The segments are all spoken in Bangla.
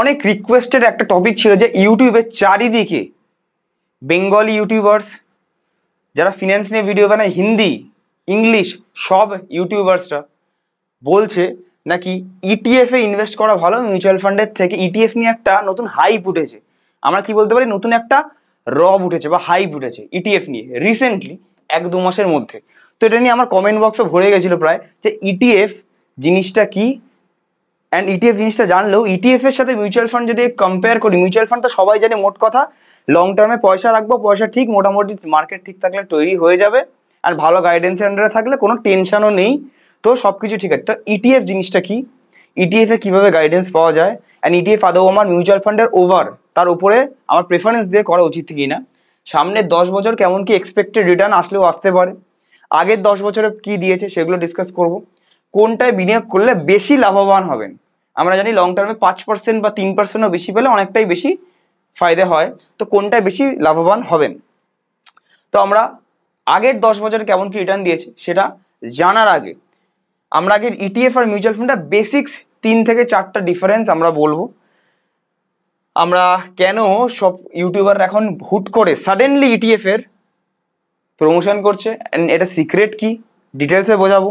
অনেক রিকোয়েস্টেড একটা টপিক ছিল যে ইউটিউবের চারিদিকে বেঙ্গলি ইউটিউবার্স যারা ফিনান্স নিয়ে ভিডিও বানায়, হিন্দি ইংলিশ সব ইউটিউবার্সরা বলছে নাকি ইটিএফে ইনভেস্ট করা ভালো মিউচুয়াল ফান্ডের থেকে। ইটিএফ নিয়ে একটা নতুন হাইপ উঠেছে, আমরা কি বলতে পারি নতুন একটা রব উঠেছে বা হাইপ উঠেছে ইটিএফ নিয়ে রিসেন্টলি 1-2 মাসের মধ্যে। তো এটা নিয়ে আমার কমেন্ট বক্সে ভরে গেছিলো প্রায় যে ইটিএফ জিনিসটা কি, অ্যান্ড ইটিএফ জিনিসটা জানলেও ইটিএফ এর সাথে মিউচুয়াল ফান্ড যদি কম্পেয়ার করি, মিউচুয়াল ফান্ড তো সবাই জানে মোট কথা লং টার্মে পয়সা রাখবো, পয়সা ঠিক মোটামুটি মার্কেট ঠিক থাকলে তৈরি হয়ে যাবে, আর ভালো গাইডেন্সের আন্ডারে থাকলে কোনো টেনশনও নেই, তো সব কিছু ঠিক আছে। তো ইটিএফ জিনিসটা কি, ইটিএফে কীভাবে গাইডেন্স পাওয়া যায়, অ্যান্ড ইটিএফ আদৌ আমার মিউচুয়াল ফান্ডের ওভার তার উপরে আমার প্রেফারেন্স দিয়ে করা উচিত কি না, সামনের 10 বছর কেমন কি এক্সপেক্টেড রিটার্ন আসলেও আসতে পারে, আগের 10 বছরে কি দিয়েছে সেগুলো ডিসকাস করব, কোনটায় বিনিয়োগ করলে বেশি লাভবান হবেন। আমরা জানি লং টার্মে 5% বা 3%ও বেশি পেলে অনেকটাই বেশি ফায়দা হয়, তো কোনটায় বেশি লাভবান হবেন। তো আমরা আগের 10 বছরে কেমন কি রিটার্ন দিয়েছে সেটা জানার আগে আমরা আগে ইটিএফ আর মিউচুয়াল ফান্ডের বেসিক্স 3 থেকে 4টা ডিফারেন্স আমরা বলবো। আমরা কেন সব ইউটিউবার এখন হুট করে সাডেনলি ইটিএফ এর প্রমোশন করছে, অ্যান্ড এটা সিক্রেট কি ডিটেলসে বোঝাবো।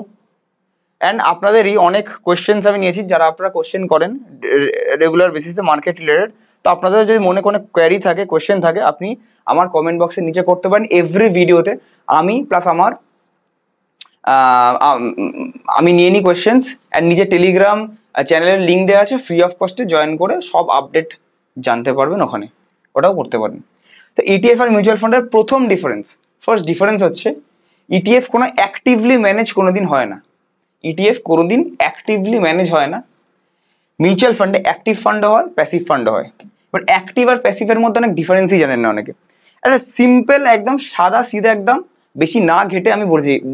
অ্যান্ড আপনাদেরই অনেক কোয়েশ্চেন্স আমি নিয়েছি, যারা আপনারা কোয়েশ্চেন করেন রেগুলার বেসিসে মার্কেট রিলেটেড, তো আপনাদের যদি মনে কোনো কোয়ারি থাকে কোয়েশ্চেন থাকে আপনি আমার কমেন্ট বক্সের নিচে করতে পারেন। এভরি ভিডিওতে আমি প্লাস আমি নিয়ে নিই কোয়েশ্চেন্স, অ্যান্ড নিজে টেলিগ্রাম চ্যানেলের লিঙ্ক দেওয়া আছে, ফ্রি অফ কস্টে জয়েন করে সব আপডেট জানতে পারবেন, ওখানে ওটাও করতে পারেন। তো ইটিএফ আর মিউচুয়াল ফান্ডের প্রথম ডিফারেন্স, ফার্স্ট ডিফারেন্স হচ্ছে ইটিএফ কোনো অ্যাক্টিভলি ম্যানেজ কোনোদিন হয় না, ইটিএফ কোনোদিন অ্যাক্টিভলি ম্যানেজ হয় না। মিউচুয়াল ফান্ডে অ্যাক্টিভ ফান্ড হয়, প্যাসিভ ফান্ড হয়, বাট অ্যাক্টিভ আর প্যাসিভের মধ্যে অনেক ডিফারেন্সই জানেন না অনেকে। একটা সিম্পল একদম সাদা সিধা একদম বেশি না ঘেটে আমি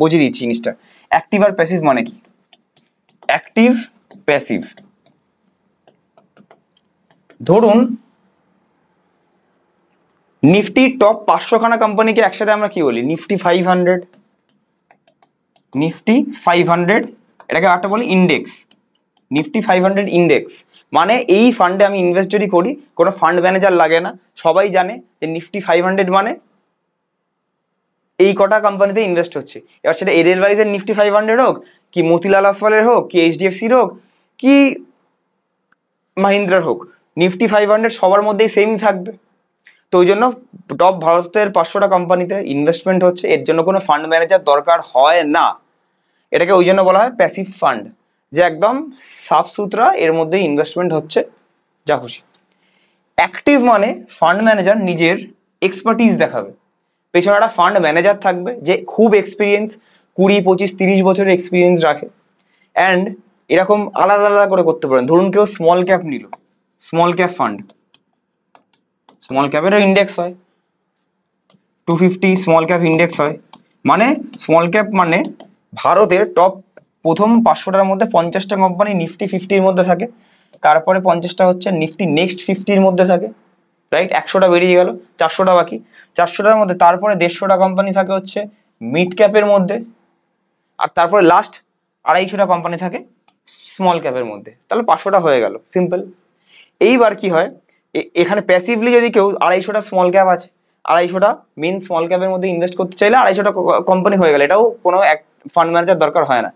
বুঝিয়ে দিচ্ছি জিনিসটা। অ্যাক্টিভ আর প্যাসিভ মানে কি, অ্যাক্টিভ প্যাসিভ ধরুন নিফটি টপ 500 খানা কোম্পানিকে একসাথে আমরা কি বলি, নিফটি 500, নিফটি 500, এটাকে একটা বলি ইন্ডেক্স, নিফটি 500 ইন্ডেক্স। মানে এই ফান্ডে আমি ইনভেস্ট যদি করি কোনো ফান্ড ম্যানেজার লাগে না, সবাই জানে যে নিফটি 500 মানে এই কটা কোম্পানিতে ইনভেস্ট হচ্ছে। এবার সেটা এডেলওয়াইজের নিফটি 500 হোক, কি মতিলাল আসওয়ালের হোক, কি এইচডিএফসির হোক, কি মাহিন্দ্রার হোক, নিফটি 500 সবার মধ্যেই সেমই থাকবে। তো ওই জন্য টপ ভারতের 500টা কোম্পানিতে ইনভেস্টমেন্ট হচ্ছে, এর জন্য কোনো ফান্ড ম্যানেজার দরকার হয় না। এটাকে ওই জন্য বলা হয় প্যাসিভ ফান্ড, যে একদম সাফ সুতরা এর মধ্যেই ইনভেস্টমেন্ট হচ্ছে যা খুশি। অ্যাক্টিভ মানে ফান্ড ম্যানেজার নিজের এক্সপার্টিস দেখাবে, পেছনে একটা ফান্ড ম্যানেজার থাকবে যে খুব এক্সপিরিয়েন্স, 20, 25, 30 বছরের এক্সপিরিয়েন্স রাখে, অ্যান্ড এরকম আলাদা আলাদা করে করতে পারেন। ধরুন কেউ স্মল ক্যাপ নিল, স্মল ক্যাপ ফান্ড, স্মল ক্যাপেরও ইন্ডেক্স হয় 250, স্মল ক্যাপ ইন্ডেক্স হয়। মানে স্মল ক্যাপ মানে ভারতের টপ প্রথম 500টার মধ্যে 50টা কোম্পানি নিফটি 50-র মধ্যে থাকে, তারপরে 50টা হচ্ছে নিফটি নেক্সট 50-র মধ্যে থাকে, রাইট? 100টা বেরিয়ে গেল, 400টা বাকি। 400টার মধ্যে তারপরে 150টা কোম্পানি থাকে হচ্ছে মিড ক্যাপের মধ্যে, আর তারপরে লাস্ট 250টা কোম্পানি থাকে স্মল ক্যাপের মধ্যে, তাহলে 500টা হয়ে গেল, সিম্পল। এইবার কি হয়, এখানে প্যাসিভলি যদি কেউ 250টা স্মল ক্যাপ আছে, 250টা মেন স্মল ক্যাপের মধ্যে ইনভেস্ট করতে চাইলে 250টা কোম্পানি হয়ে গেল, এটাও কোনো ফান্ড ম্যানেজার দরকার হয় না।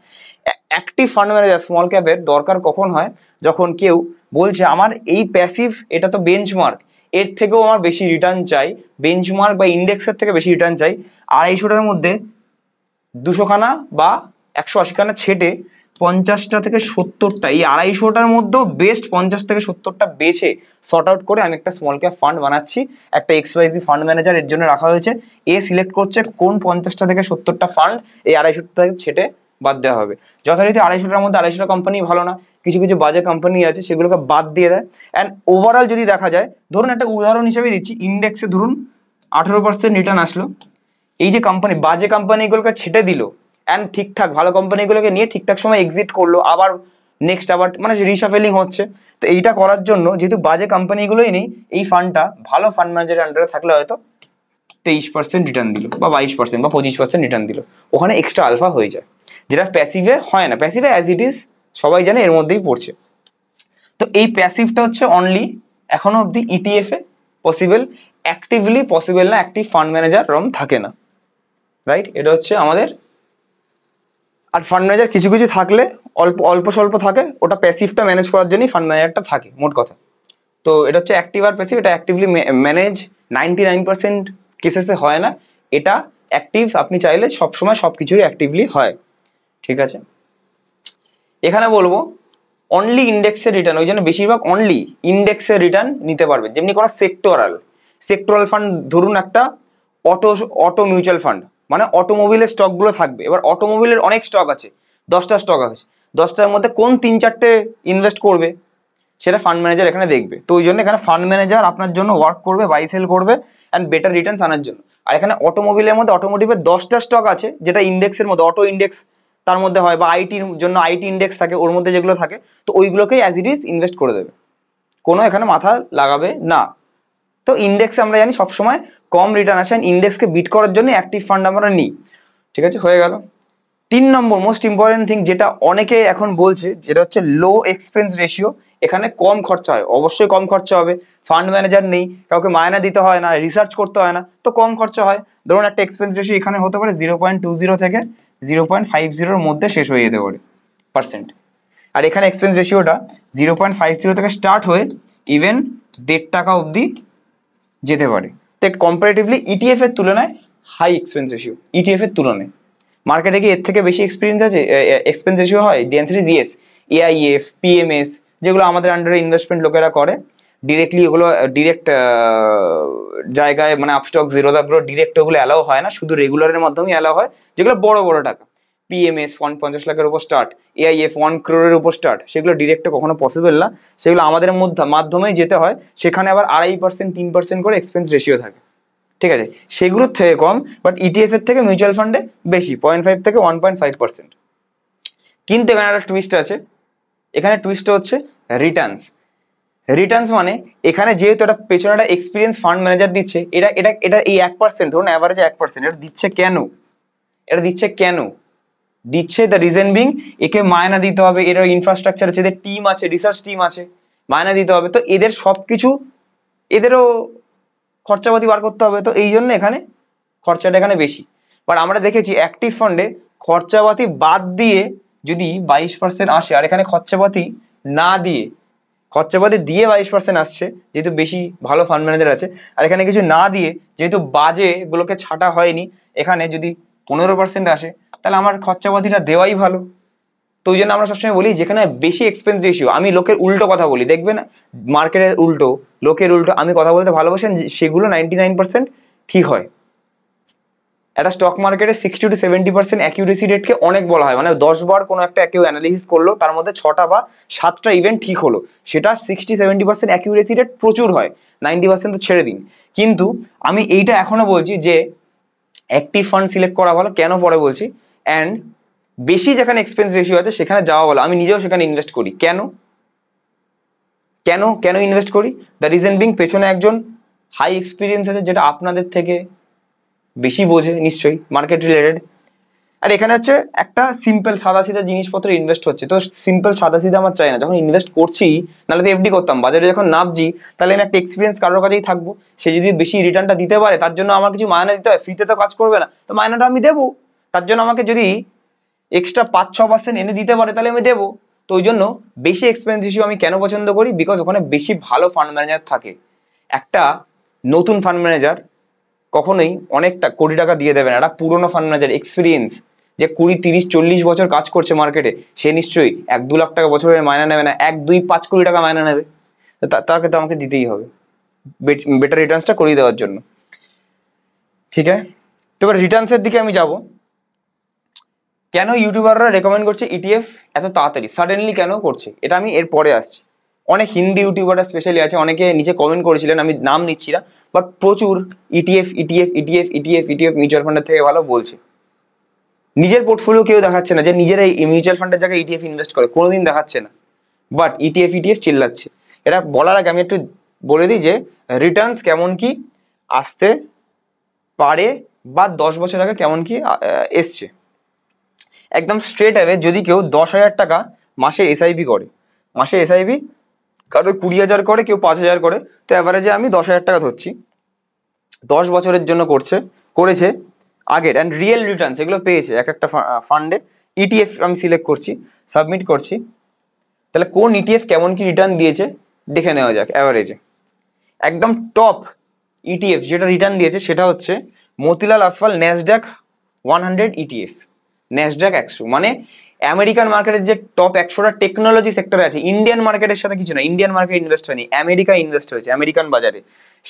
অ্যাক্টিভ ফান্ড ম্যানেজার স্মল ক্যাপের দরকার কখন হয়, যখন কেউ বলছে আমার এই প্যাসিভ এটা তো বেঞ্চমার্ক, এর থেকেও আমার বেশি রিটার্ন চাই, বেঞ্চমার্ক বা ইন্ডেক্সের থেকে বেশি রিটার্ন চাই, 250টার মধ্যে 200 খানা বা 180 খানা ছেটে 50টা থেকে 70টা, এই 250টার মধ্যেও বেস্ট 50 থেকে 70টা বেছে শর্ট আউট করে আমি একটা স্মল ক্যাপ ফান্ড বানাচ্ছি। একটা XYZ ফান্ড ম্যানেজার এর জন্য রাখা হয়েছে, এ সিলেক্ট করছে কোন 50টা থেকে 70টা ফান্ড এই 250টা থেকে ছেটে বাদ দেওয়া হবে। যথারীতি 250টার মধ্যে 250টা কোম্পানি ভালো না, কিছু কিছু বাজে কোম্পানি আছে, সেগুলোকে বাদ দিয়ে দেয়। অ্যান্ড ওভারঅল যদি দেখা যায়, ধরুন একটা উদাহরণ হিসেবে দিচ্ছি, ইন্ডেক্সে ধরুন 18% রিটার্ন আসলো, এই যে কোম্পানি বাজে কোম্পানিগুলোকে ছেটে দিল, অ্যান্ড ঠিকঠাক ভালো কোম্পানিগুলোকে নিয়ে ঠিকঠাক সময় এক্সিট করলো, আবার নেক্সট আবার মানে রিশাফেলিং হচ্ছে। তো এইটা করার জন্য যেহেতু বাজে কোম্পানিগুলোই নেই, এই ফান্ডটা ভালো ফান্ড ম্যানেজারের আন্ডারে থাকলে হয়তো 23% রিটার্ন দিল, বা 22% বা 25% রিটার্ন দিল, ওখানে এক্সট্রা আলফা হয়ে যায়, যেটা প্যাসিভে হয় না। প্যাসিভে অ্যাজ ইট ইজ সবাই জানে এর মধ্যেই পড়ছে। তো এই প্যাসিভটা হচ্ছে অনলি এখনো অবধি ইটিএফ এ পসিবল, অ্যাক্টিভলি পসিবল না, অ্যাক্টিভ ফান্ড ম্যানেজার রম থাকে না, রাইট? এটা হচ্ছে আমাদের। আর ফান্ড ম্যানেজার কিছু কিছু থাকলে অল্প অল্প স্বল্প থাকে, ওটা প্যাসিভটা ম্যানেজ করার জন্যই ফান্ড ম্যানেজারটা থাকে, মোট কথা। তো এটা হচ্ছে অ্যাক্টিভ আর প্যাসিভ, এটা অ্যাক্টিভলি ম্যানেজ 99% কেসেসে হয় না, এটা অ্যাক্টিভ আপনি চাইলে সবসময় সব কিছুই অ্যাক্টিভলি হয়, ঠিক আছে? এখানে বলবো অনলি ইন্ডেক্সের রিটার্ন, ওই জন্য বেশিরভাগ অনলি ইন্ডেক্সের রিটার্ন নিতে পারবে, যেমনি কোনো সেক্টরাল ফান্ড, ধরুন একটা অটো মিউচুয়াল ফান্ড, মানে অটোমোবিলের স্টকগুলো থাকবে। এবার অটোমোবিলের অনেক স্টক আছে, 10টা স্টক আছে, 10টার মধ্যে কোন 3-4টে ইনভেস্ট করবে সেটা ফান্ড ম্যানেজার এখানে দেখবে। তো ওই জন্য এখানে ফান্ড ম্যানেজার আপনার জন্য ওয়ার্ক করবে, বাই সেল করবে অ্যান্ড বেটার রিটার্নস আনার জন্য। আর এখানে অটোমোবিলের মধ্যে অটোমোটিভের 10টা স্টক আছে, যেটা ইন্ডেক্সের মধ্যে অটো ইন্ডেক্স তার মধ্যে হয়, বা আইটির জন্য আইটি ইন্ডেক্স থাকে, ওর মধ্যে যেগুলো থাকে, তো ওইগুলোকেই অ্যাজ ইট ইজ ইনভেস্ট করে দেবে, কোনো এখানে মাথা লাগাবে না। তো ইন্ডেক্সে আমরা জানি সবসময় কম রিটার্ন আসে, ইন্ডেক্সকে বিট করার জন্য অ্যাক্টিভ ফান্ড আমরা নিই, ঠিক আছে? হয়ে গেল 3 নম্বর মোস্ট ইম্পর্টেন্ট থিং, যেটা অনেকে এখন বলছে, যেটা হচ্ছে লো এক্সপেন্স রেশিও। এখানে কম খরচা হয়, অবশ্যই কম খরচা হবে, ফান্ড ম্যানেজার নেই, কাউকে মায়না দিতে হয় না, রিসার্চ করতে হয় না, তো কম খরচা হয়। ধরুন একটা এক্সপেন্স রেশিও এখানে হতে পারে 0.20 থেকে 0.50 মধ্যে শেষ হয়ে যেতে পারে পার্সেন্ট। আর এখানে এক্সপেন্স রেশিওটা 0.50 থেকে স্টার্ট হয়ে ইভেন 1.5 টাকা অবধি যেতে পারে। তো কম্পারেটিভলি ইটিএফ এর তুলনায় হাই এক্সপেন্স রেশিও, ইটিএফ এর তুলনায়। মার্কেটে কি এর থেকে বেশি এক্সপেন্স রেশিও হয়? দি answer is yes. AIFF, PMS, যেগুলো আমাদের আন্ডারে ইনভেস্টমেন্ট লোকেরা করে ডিরেক্টলি, ওগুলো ডিরেক্ট জায়গায়, মানে আপস্টক, জিরোদাগুলো ডিরেক্ট ওগুলো অ্যালাও হয় না, শুধু রেগুলারের মাধ্যমেই অ্যালাও হয়, যেগুলো বড় বড় টাকা। পিএমএস 50 লাখের উপর স্টার্ট, এআইএফ 1 crore উপর স্টার্ট, সেগুলো ডিরেক্টে কখনো পসিবল না, সেগুলো আমাদের মাধ্যমেই যেতে হয়। সেখানে আবার 2.5%, 3% করে এক্সপেন্স রেশিও থাকে, ঠিক আছে? সেগুলোর থেকে কম, বাট ইটিএফ এর থেকে মিউচুয়াল ফান্ডে বেশি, 0.5 থেকে 1.5%। কিন্তু এখানে একটা টুইস্ট আছে, এখানে টুইস্টটা হচ্ছে রিটার্নস মানে এখানে যেহেতু একটা পেছনে একটা এক্সপিরিয়েন্স ফান্ড ম্যানেজার দিচ্ছে, এটা এটা এটা এই 1%, ধরুন অ্যাভারেজে 1%, এটা দিচ্ছে কেন? দিচ্ছে দ্য রিজন বিং, একে মায়না দিতে হবে, এর ইনফ্রাস্ট্রাকচার আছে, এদের টিম আছে, রিসার্চ টিম আছে, মায়না দিতে হবে, তো এদের সবকিছু, এদেরও খরচাপাতি বার করতে হবে, তো এই জন্য এখানে খরচাটা এখানে বেশি। বাট আমরা দেখেছি অ্যাক্টিভ ফান্ডে খরচাপাতি বাদ দিয়ে যদি 22% আসে, আর এখানে খরচাপাতি দিয়ে 22% আসছে, যেহেতু বেশি ভালো ফান্ড ম্যানেজার আছে, আর এখানে কিছু না দিয়ে যেহেতু বাজে গুলোকে ছাটা হয়নি, এখানে যদি 15% আসে, তাহলে আমার খরচাপাতিটা দেওয়াই ভালো। তো ওই জন্য আমরা সবসময় বলি, যেখানে বেশি এক্সপেন্স রেশিও, আমি লোকের উল্টো কথা বলি, দেখবেন মার্কেটের উল্টো, লোকের উল্টো আমি কথা বলতে ভালোবাসেন, সেগুলো 99% ঠিক হয়। একটা স্টক মার্কেটে 60 to 70% অ্যাকিউরেসি রেটকে অনেক বলা হয়, মানে 10 বার কোনো একটা কেউ অ্যানালিসিস করলো, তার মধ্যে 6টা বা 7টা ইভেন্ট ঠিক হলো, সেটা 60-70% অ্যাকিউরেসি রেট প্রচুর হয়, 90% তো ছেড়ে দিন। কিন্তু আমি এইটা এখনো বলছি যে অ্যাক্টিভ ফান্ড সিলেক্ট করা ভালো, কেন পরে বলছি। অ্যান্ড বেশি যেখানে এক্সপেন্স রেশিও আছে সেখানে যাওয়া ভালো, আমি নিজেও সেখানে ইনভেস্ট করি। কেন ইনভেস্ট করি? দ্য রিজন বিং, পেছনে একজন হাই এক্সপিরিয়েন্স আছে, যেটা আপনাদের থেকে বেশি বোঝে নিশ্চয়ই মার্কেট রিলেটেড। আর এখানে হচ্ছে একটা সিম্পল সাদাসিধা জিনিসপত্র ইনভেস্ট হচ্ছে, তো সিম্পল সাদাসিধা আমার চাই না, যখন ইনভেস্ট করছি, নাহলে তো এফডি করতাম, বাজারে যখন নামছি, তাহলে আমি একটা এক্সপিরিয়েন্স কারোর কাছেই থাকবো, সে যদি বেশি রিটার্নটা দিতে পারে, তার জন্য আমার কিছু মায়না দিতে হয়, ফ্রিতে তো কাজ করবে না, তো মায়নাটা আমি দেবো, তার জন্য আমাকে যদি এক্সট্রা 5-6% এনে দিতে পারে, তাহলে আমি দেবো। তো ওই জন্য বেশি এক্সপেন্স রেশিও আমি কেন পছন্দ করি? বিকজ ওখানে বেশি ভালো ফান্ড ম্যানেজার থাকে। একটা নতুন ফান্ড ম্যানেজার কখনোই অনেকটা কোটি টাকা দিয়ে দেবে না, একটা পুরোনো ফান্ড ম্যানেজার এক্সপিরিয়েন্স, যে 20-30-40 বছর কাজ করছে মার্কেটে, সে নিশ্চয়ই 1-2 লাখ টাকা বছরের মায়না নেবে না, 1-2-5 কোটি টাকা মায়না নেবে, তাকে তো আমাকে দিতেই হবে বেটার রিটার্নসটা করিয়ে দেওয়ার জন্য, ঠিক আছে? তো এবার রিটার্নসের দিকে আমি যাব। কেন ইউটিউবাররা রেকমেন্ড করছে ইটিএফ এত তাড়াতাড়ি, সাডেনলি কেন করছে, এটা আমি এর পরে আসছি। অনেক হিন্দি ইউটিউবাররা স্পেশালি আছে, অনেকে নিচে কমেন্ট করেছিলেন, আমি নাম নিচ্ছি না, বাট প্রচুর ইটিএফ মিউচুয়াল ফান্ডের থেকে ভালো বলছে। নিজের পোর্টফোলিও কেউ দেখাচ্ছে না যে নিজের এই মিউচুয়াল ফান্ডের জায়গায় ইটিএফ ইনভেস্ট করে, কোনোদিন দেখাচ্ছে না, বাট ইটিএফ চিল্লাচ্ছে। এটা বলার আগে আমি একটু বলে দিই যে রিটার্নস কেমন কি আসতে পারে, বা 10 বছর আগে কেমন কি এসছে। একদম স্ট্রেট অ্যাওয়ে যদি কেউ 10,000 টাকা মাসের এসআইপি করে, মাসে এসআইপি কারো 20,000 করে, কেউ 5,000 করে, তো অ্যাভারেজে আমি 10,000 টাকা ধরছি। 10 বছরের জন্য করেছে আগের, অ্যান্ড রিয়েল রিটার্ন সেগুলো পেয়েছে এক একটা ফান্ডে। ইটিএফ আমি সিলেক্ট করছি, সাবমিট করছি। তাহলে কোন ইটিএফ কেমন কি রিটার্ন দিয়েছে দেখে নেওয়া যাক। অ্যাভারেজে একদম টপ ইটিএফ যেটা রিটার্ন দিয়েছে সেটা হচ্ছে মতিলাল আসফাল ন্যাসড্যাক 100 ইটিএফ, ন্যাসড্যাক 100, মানে আমেরিকান মার্কেটের যে টপ 100টা টেকনোলজি সেক্টরে আছে, ইন্ডিয়ান মার্কেটের সাথে কিছু না, ইন্ডিয়ান মার্কেট ইনভেস্ট হয়নি, আমেরিকা ইনভেস্ট হয়েছে, আমেরিকান বাজারে,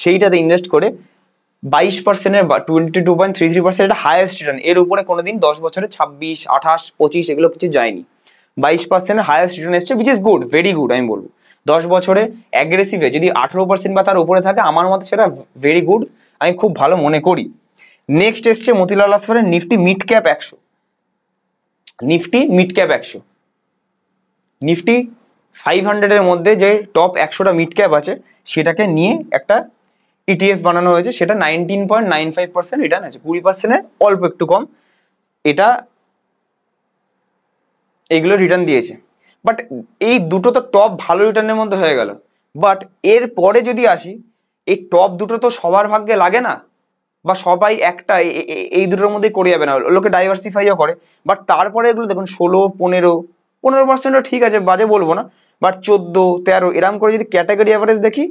সেইটাতে ইনভেস্ট করে 22%-এর বা 22.33%, এটা হায়েস্ট রিটার্ন। এর উপরে কোনোদিন 10 বছরে 26, 28, 25 এগুলো কিছু যায়নি। 22%-এর হায়েস্ট রিটার্ন এসছে, which is good, very good আমি বলবো। 10 বছরে অ্যাগ্রেসিভে যদি 18% বা তার উপরে থাকে, আমার মতে সেটা ভেরি গুড, আমি খুব ভালো মনে করি। নেক্সট এসছে মতিলাল আসফালের Nifty mid cap 100, Nifty mid cap 100, Nifty 500-এর মধ্যে যে টপ 100টা মিড ক্যাপ আছে সেটাকে নিয়ে একটা ইটিএফ বানানো হয়েছে, সেটা 19.95% রিটার্ন আছে, 20%-এর অল্প একটু কম, এটা এইগুলো রিটার্ন দিয়েছে। বাট এই দুটো তো টপ ভালো রিটার্নের মধ্যে হয়ে গেল, বাট এর পরে যদি আসি, এই টপ দুটো তো সবার ভাগ্যে লাগে না, বা সবাই একটা এই দুটোর মধ্যে করে যাবে না, লোকে ডাইভার্সিফাইও করে। বাট তারপরে এগুলো দেখুন 16, 15% ঠিক আছে, বাজে বলবো না, বাট 14, 13 এরম করে যদি ক্যাটাগরি অ্যাভারেজ দেখি,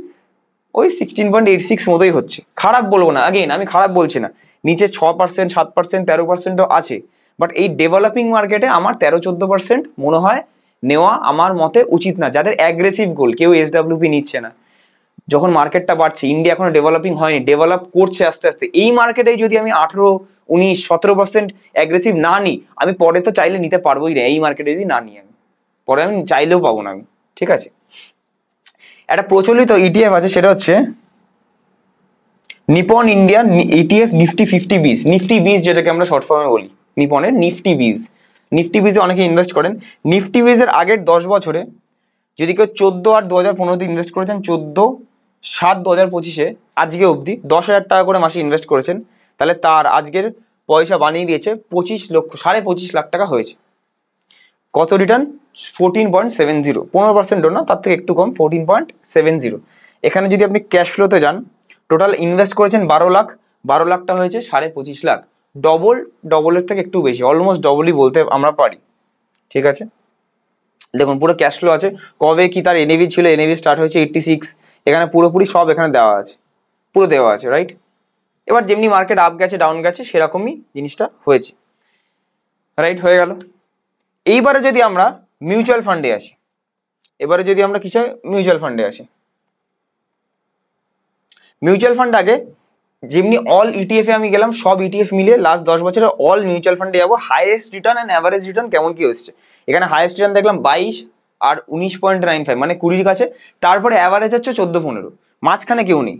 ওই 16.86 মতোই হচ্ছে। খারাপ বলবো না, আগেইন আমি খারাপ বলছি না, নিচে 6%, 7%, 13%ও আছে, বাট এই ডেভেলপিং মার্কেটে আমার 13-14% মনে হয় নেওয়া আমার মতে উচিত না, যাদের অ্যাগ্রেসিভ গোল। কেউ SWP নিচ্ছে না, যখন মার্কেটটা বাড়ছে, ইন্ডিয়া এখনো ডেভেলপিং হয়নি, ডেভেলপ করছে আস্তে আস্তে, এই মার্কেটে যদি আমি 18, 19, 17% অ্যাগ্রেসিভ না নিই, আমি পরে তো চাইলে নিতে পারবোই না। এই মার্কেটে যদি না নিই আমি, পরে আমি চাইলেও পাবো না আমি, ঠিক আছে। একটা প্রচলিত ইটিএফ আছে, সেটা হচ্ছে নিপন ইন্ডিয়া ইটিএফ নিফটি 50 বিজ, নিফটি বিজ যেটাকে আমরা শর্ট ফর্মে বলি, নিপনের নিফটি বিজ। নিফটি বিজে অনেকে ইনভেস্ট করেন। নিফটি বিজের আগের 10 বছরে যদি কেউ 14 আর 2015-তে ইনভেস্ট করেছেন, 14/7/2025-এ আজকে অবধি 10,000 টাকা করে মাসে ইনভেস্ট করেছেন, তাহলে তার আজকের পয়সা বানিয়ে দিয়েছে 25 লাখ টাকা হয়েছে। কত রিটার্ন? 14.70, 15% না, তার থেকে একটু কম, 14.70। এখানে যদি আপনি ক্যাশ ফ্লোতে যান, টোটাল ইনভেস্ট করেছেন 12 লাখটা হয়েছে 25.5 লাখ, ডবলের থেকে একটু বেশি, অলমোস্ট ডবলই বলতে আমরা পারি, ঠিক আছে। দেখুন পুরো ক্যাশ ফ্লো আছে, কবে কি তার এনএভি ছিল, এনএভি স্টার্ট হয়েছে 86, এখানে পুরোপুরি সব এখানে দেওয়া আছে, পুরো দেওয়া আছে, রাইট। এবার যেমনি মার্কেট আপ গেছে ডাউন গেছে সেরকমই জিনিসটা হয়েছে, রাইট, হয়ে গেল। এইবারে যদি আমরা মিউচুয়াল ফান্ডে আসি, মিউচুয়াল ফান্ডে আসি, মিউচুয়াল ফান্ড আগে যেমনি অল ইটিএফ এ আমি গেলাম, সব ইটিএফ মিলিয়ে লাস্ট 10 বছরে অল মিউচুয়াল ফান্ডে যাবো, highest return and average return কেমন কি হচ্ছে। এখানে হাইয়েস্ট রিটার্ন দেখলাম 22 আর 19.95, মানে 20-র কাছে, তারপরে অ্যাভারেজ হচ্ছে 14-15, মাঝখানে কেউ নেই।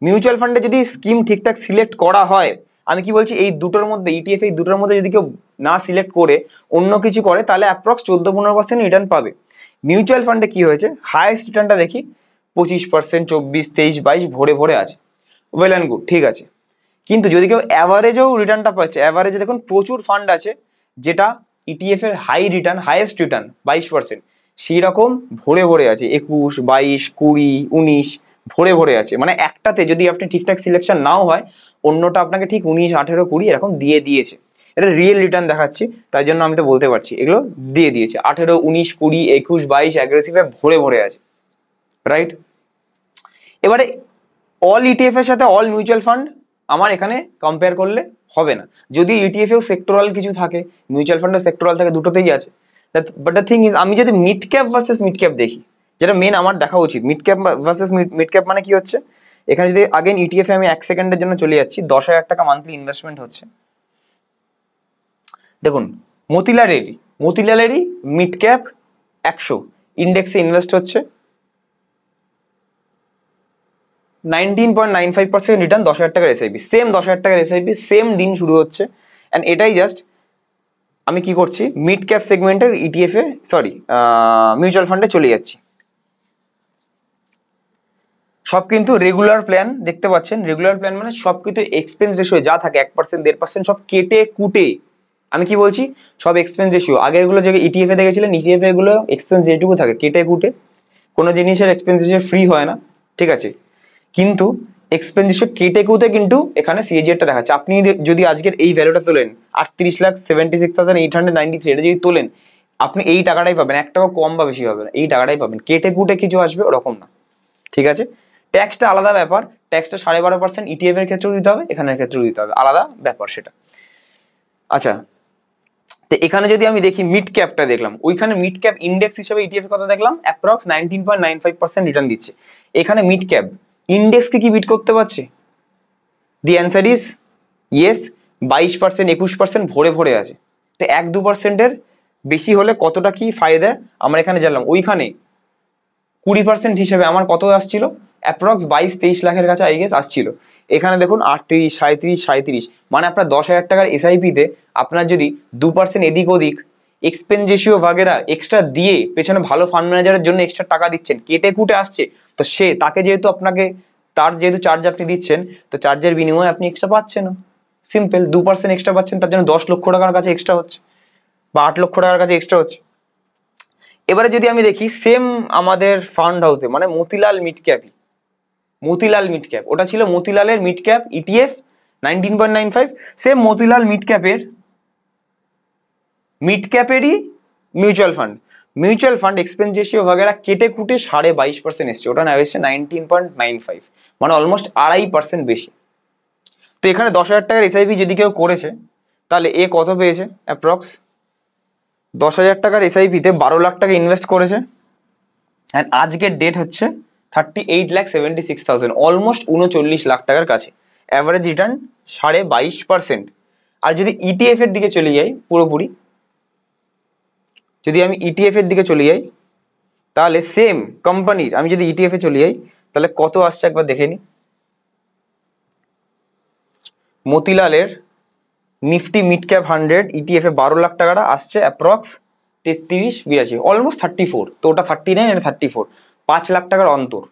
মিউচুয়াল ফান্ডে যদি স্কিম ঠিকঠাক সিলেক্ট করা হয়, আমি কি বলছি, এই দুটোর মধ্যে ইটিএফ, এই দুটোর মধ্যে যদি কেউ না সিলেক্ট করে অন্য কিছু করে, তাহলে অ্যাপ্রক্স 14-15% রিটার্ন পাবে। মিউচুয়াল ফান্ডে কি হয়েছে, হাইয়েস্ট রিটার্নটা দেখি 25%, 24, 23, 22 ভরে ভরে আছে, ওয়েল অ্যান্ড গুড, ঠিক আছে। কিন্তু যদি কেউ অ্যাভারেজেও রিটার্নটা পাচ্ছে, অ্যাভারেজে দেখুন প্রচুর ফান্ড আছে যেটা ইটিএফ এর হাই রিটার্ন, হাইয়েস্ট রিটার্ন 22%, সেই রকম ভরে ভরে আছে, 21, 22, 20, 19 ভরে ভরে আছে। মানে একটাতে যদি আপনি ঠিকঠাক সিলেকশন নাও হয়, অন্যটা আপনাকে ঠিক 19, 18, 20 এরকম দিয়ে দিয়েছে। এটা রিয়েল রিটার্ন দেখাচ্ছি, তাই জন্য আমি তো বলতে পারছি এগুলো দিয়ে দিয়েছে। 18, 19, 20, 21, 22 অ্যাগ্রেসিভে ভরে ভরে আছে, রাইট। এবারে অল ইটিএফ এর সাথে অল মিউচুয়াল ফান্ড আমার এখানে কম্পেয়ার করলে হবে না, যদি ইটিএফ এও সেক্টরাল কিছু থাকে, মিউচুয়াল ফান্ডে সেক্টরাল থাকে, দুটোতেই আছে। বাট দ্য থিং ইজ, আমি যদি mid cap versus mid cap দেখি, যেটা মেন আমার দেখা উচিত, mid cap versus mid cap মানে কি হচ্ছে, এখানে যদি আগেন ইটিএফ এ আমি 1 সেকেন্ডের জন্য চলে যাচ্ছি, 10,000 টাকা মান্থলি ইনভেস্টমেন্ট হচ্ছে। দেখুন মতিলালেরই মিড ক্যাপ 100 ইন্ডেক্সে ইনভেস্ট হচ্ছে 19.95% রিটার্ন, 10,000 টাকার এসআইপি, সেম 10,000 টাকার এসআইপি, সেম দিন শুরু হচ্ছে। অ্যান্ড এটাই জাস্ট আমি কি করছি, মিড ক্যাপ সেগমেন্টের ইটিএফ এ, মিউচুয়াল ফান্ডে চলে যাচ্ছি। সব কিন্তু রেগুলার প্ল্যান, দেখতে পাচ্ছেন, রেগুলার প্ল্যান মানে সব কিন্তু এক্সপেন্স রেশিও যা থাকে 1%, 1.5% সব কেটে কুটে, আমি কি বলছি, সব এক্সপেন্স রেশিও। আগের গুলো যে ইটিএফ এ দেখেছিলেন, ইটিএফ এ গুলো এক্সপেন্স যেটুকু থাকে কেটে কুটে কোনো জিনিসের এক্সপেন্ডিচার ফ্রি হয় না, ঠিক আছে, কিন্তু এক্সপেন্ডিচার কেটে কুটে কিন্তু এখানে সিএজিআরটা দেখাচ্ছে। আপনি যদি আজকের এই ভ্যালুটা তোলেন 38,76,893, এটা যদি তোলেন আপনি এই টাকাটাই পাবেন, 1 টাকা কম বা বেশি হবে না, এই টাকাটাই পাবেন, কেটে কুটে কিছু আসবে ওরকম না, ঠিক আছে। ট্যাক্সটা আলাদা ব্যাপার, ট্যাক্সটা 12.5% ইটিএফ এর ক্ষেত্রেও দিতে হবে, এখানের ক্ষেত্রেও দিতে হবে, আলাদা ব্যাপার সেটা। আচ্ছা, তো এখানে যদি আমি দেখি মিড ক্যাপটা দেখলাম, ওইখানে মিড ক্যাপ ইন্ডেক্স হিসেবে ইটিএফ এর কথা দেখলাম, অ্যাপ্রক্স 19.95% রিটার্ন দিচ্ছে। এখানে মিড ক্যাপ ইন্ডেক্সকে কি বিট করতে পারছে? দি অ্যান্সার ইজ ইয়েস। 22%, 21% ভরে ভরে আছে। তো 1-2%-এর বেশি হলে কতটা কি ফায়দা আমরা এখানে জানলাম। ওইখানে 20% হিসেবে আমার কত আসছিল? অ্যাপ্রক্স 22-23 লাখের কাছে আই গেস আসছিল। এখানে দেখুন 38, 37, 37, মানে আপনার 10,000 টাকার এসআইপিতে আপনার যদি 2% এদিক ওদিক এক্সপেন্স রেশিও ভাগেরা এক্সট্রা দিয়ে পেছনে ভালো ফান্ড ম্যানেজারের জন্য এক্সট্রা টাকা দিচ্ছেন, কেটে কুটে আসছে, তো তাকে যেহেতু আপনাকে তার যেহেতু চার্জ আপনি দিচ্ছেন, তো চার্জের বিনিময়ে আপনি এক্সট্রা পাচ্ছেন, সিম্পল 2% এক্সট্রা পাচ্ছেন, তার জন্য 10 লক্ষ টাকার কাছে এক্সট্রা হচ্ছে বা 8 লক্ষ টাকার কাছে এক্সট্রা হচ্ছে। এবারে যদি আমি দেখি সেম আমাদের ফান্ড হাউসে মানে মতিলাল মিড ক্যাপই, মতিলাল মিড ক্যাপ, ওটা ছিল মতিলালের mid cap ETF 19.95, same Motilal mid ক্যাপেরই মিউচুয়াল ফান্ড এক্সপেন্স রেশিও ভাগেরা কেটে কুটে 22.5% এসছে, ওটা না এসছে 19.95, মানে অলমোস্ট 2.5% বেশি। তো এখানে 10,000 টাকার এসআইপি যদি কেউ করেছে তাহলে এ কত পেয়েছে? অ্যাপ্রক্স 10,000 টাকার এসআইপিতে 12 লাখ টাকা ইনভেস্ট করেছে, অ্যান্ড আজকের ডেট হচ্ছে 38,76,000, অলমোস্ট 39 লাখ টাকার কাছে, অ্যাভারেজ রিটার্ন 22.5%। আর যদি ইটিএফ এর দিকে চলে যাই পুরোপুরি, যদি আমি ইটিএফ এর দিকে চলে যাই তাহলে সেম কোম্পানির আমি যদি ইটিএফ এ চলে যাই তাহলে কত আসছে একবার দেখে নি। মতিলালের নিফটি মিড ক্যাপ 100 ইটিএফ এ 12 লাখ টাকাটা আসছে অ্যাপ্রক্স 33-82, অলমোস্ট 34, তো ওটা 39, এটা 34, 5 লাখ টাকার অন্তর।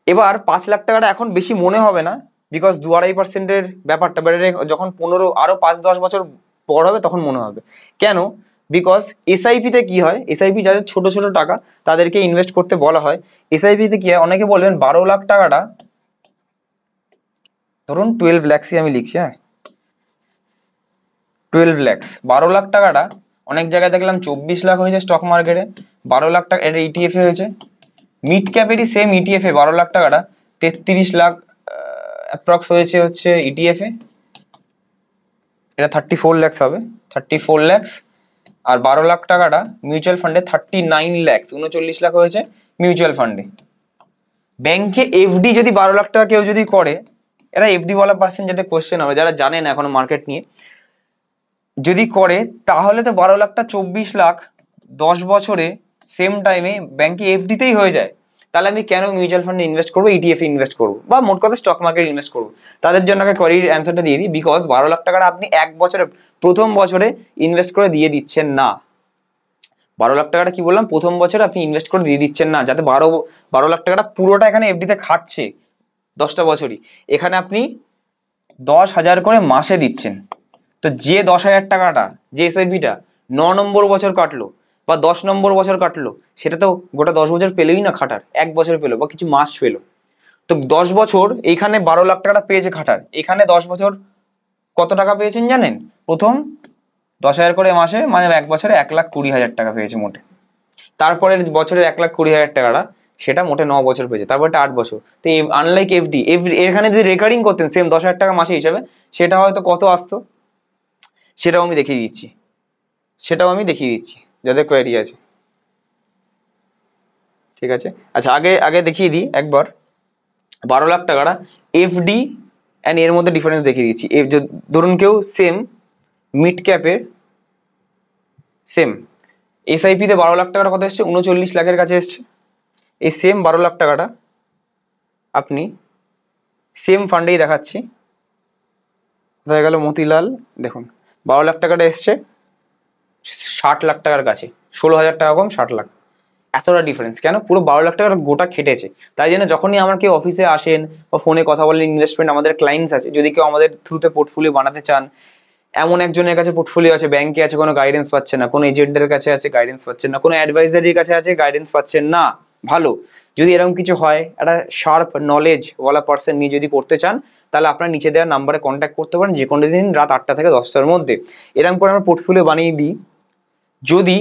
এবার 5 লাখ টাকাটা এখন বেশি মনে হবে না, বিকজ 2-2.5%-এর ব্যাপারটা বেড়ে যখন 15 আরো 5-10 বছর পর হবে তখন মনে হবে। কেন? বিকজ এসআইপিতে কি হয়, এসআইপি যাদের ছোট ছোট টাকা তাদেরকে ইনভেস্ট করতে বলা হয়। এসআইপিতে কি হয়, অনেকে বলবেন 12 লাখ টাকাটা ধরুন 12 ল্যাক্সই আমি লিখছি, হ্যাঁ 12 ল্যাক্স, 12 লাখ টাকাটা অনেক জায়গায় দেখলাম 24 লাখ হয়েছে স্টক মার্কেটে, 12 লাখ টাকা এটা ইটিএফ এ হয়েছে। মিড ক্যাপেরই সেম ইটিএফ এ 12 লাখ টাকাটা 33 লাখ অ্যাপ্রক্স হয়েছে হচ্ছে ইটিএফ এ, এটা 34 ল্যাক্স হবে, 34 ল্যাক্স। আর 12 লাখ টাকাটা মিউচুয়াল ফান্ডে 39 ল্যাক্স, 39 লাখ হয়েছে মিউচুয়াল ফান্ডে। ব্যাংকে এফডি যদি 12 লাখ টাকা কেউ যদি করে, এরা এফডি বলা পার্সেন্ট যাতে কোয়েশ্চেন হবে, যারা জানেন না এখনো মার্কেট নিয়ে, যদি করে তাহলে তো 12 লাখটা 24 লাখ 10 বছরে সেম টাইমে ব্যাংকে এফডিতেই হয়ে যায়। তাহলে আমি কেন মিউচুয়াল ফান্ডে ইনভেস্ট করবো, ইটিএফ এ ইনভেস্ট করবো, বা মোট কথা স্টক মার্কেটে ইনভেস্ট করবো? তাদের জন্য আগে কোয়ারির অ্যান্সারটা দিয়ে দিই, বিকজ 12 লাখ টাকাটা আপনি এক বছরে প্রথম বছরে ইনভেস্ট করে দিয়ে দিচ্ছেন না। 12 লাখ টাকাটা কি বললাম, প্রথম বছরে আপনি ইনভেস্ট করে দিয়ে দিচ্ছেন না, যাতে 12 লাখ টাকাটা পুরোটা এখানে এফডিতে খাটছে 10টা বছরই, এখানে আপনি 10,000 করে মাসে দিচ্ছেন। তো যে 10,000 টাকাটা যে এসআইপিটা 9 নম্বর বছর কাটলো বা 10 নম্বর বছর কাটলো, সেটা তো গোটা 10 বছর পেলোই না খাটার, এক বছর পেলো বা কিছু মাস পেলো। তো 10 বছর এইখানে 12 লাখ টাকাটা পেয়েছে খাটার, এখানে 10 বছর কত টাকা পেয়েছেন জানেন? প্রথম 10,000 করে মাসে, মানে এক বছরে 1,20,000 টাকা পেয়েছে মোটে। তারপরের বছরের 1,20,000 টাকাটা সেটা মোটে 9 বছর পেয়েছে, তারপরটা 8 বছর। তো আনলাইক এফডি, এখানে যদি রেকারিং করতেন সেম 10,000 টাকা মাসে হিসাবে, সেটা হয়তো কত আসতো সেটাও আমি দেখিয়ে দিচ্ছি, যাদের কোয়ারি আছে, ঠিক আছে। আচ্ছা, আগে দেখিয়ে দিই একবার 12 লাখ টাকাটা এফডি অ্যান্ড এর মধ্যে ডিফারেন্স দেখিয়ে দিচ্ছি। ধরুন কেউ সেম মিড ক্যাপের সেম এসআইপিতে 12 লাখ টাকাটা কত এসছে, 39 লাখের কাছে এসছে। এই সেম 12 লাখ টাকাটা আপনি সেম ফান্ডেই দেখাচ্ছি, কোথায় গেল মতিলাল, দেখুন 12 লাখ টাকাটা এসছে 60 লাখ টাকার কাছে, 16,000 টাকা কম 60 লাখ, এতটা ডিফারেন্স কেন? পুরো 12 লাখ টাকার গোটা খেটেছে। তাই জন্য যখনই আমার কেউ অফিসে আসেন বা ফোনে কথা বলেন, ইনভেস্টমেন্ট আমাদের ক্লায়েন্টস আছে, যদি কেউ আমাদের থ্রুতে পোর্টফোলিও বানাতে চান, এমন একজনের কাছে পোর্টফোলিও আছে, ব্যাংকে আছে, কোনো গাইডেন্স পাচ্ছে না, কোনো এজেন্টের কাছে আছে গাইডেন্স পাচ্ছেন না, কোনো অ্যাডভাইজারির কাছে আছে গাইডেন্স পাচ্ছেন না, ভালো। যদি এরকম কিছু হয়, একটা শার্প নলেজ ওয়ালা পার্সন নিয়ে যদি করতে চান, তাহলে আপনার নিচে দেওয়া নাম্বারে কন্ট্যাক্ট করতে পারেন যে কোনো দিন রাত 8টা থেকে 10টার মধ্যে। এরকম করে আমরা পোর্টফোলিও বানিয়ে দিই। যদি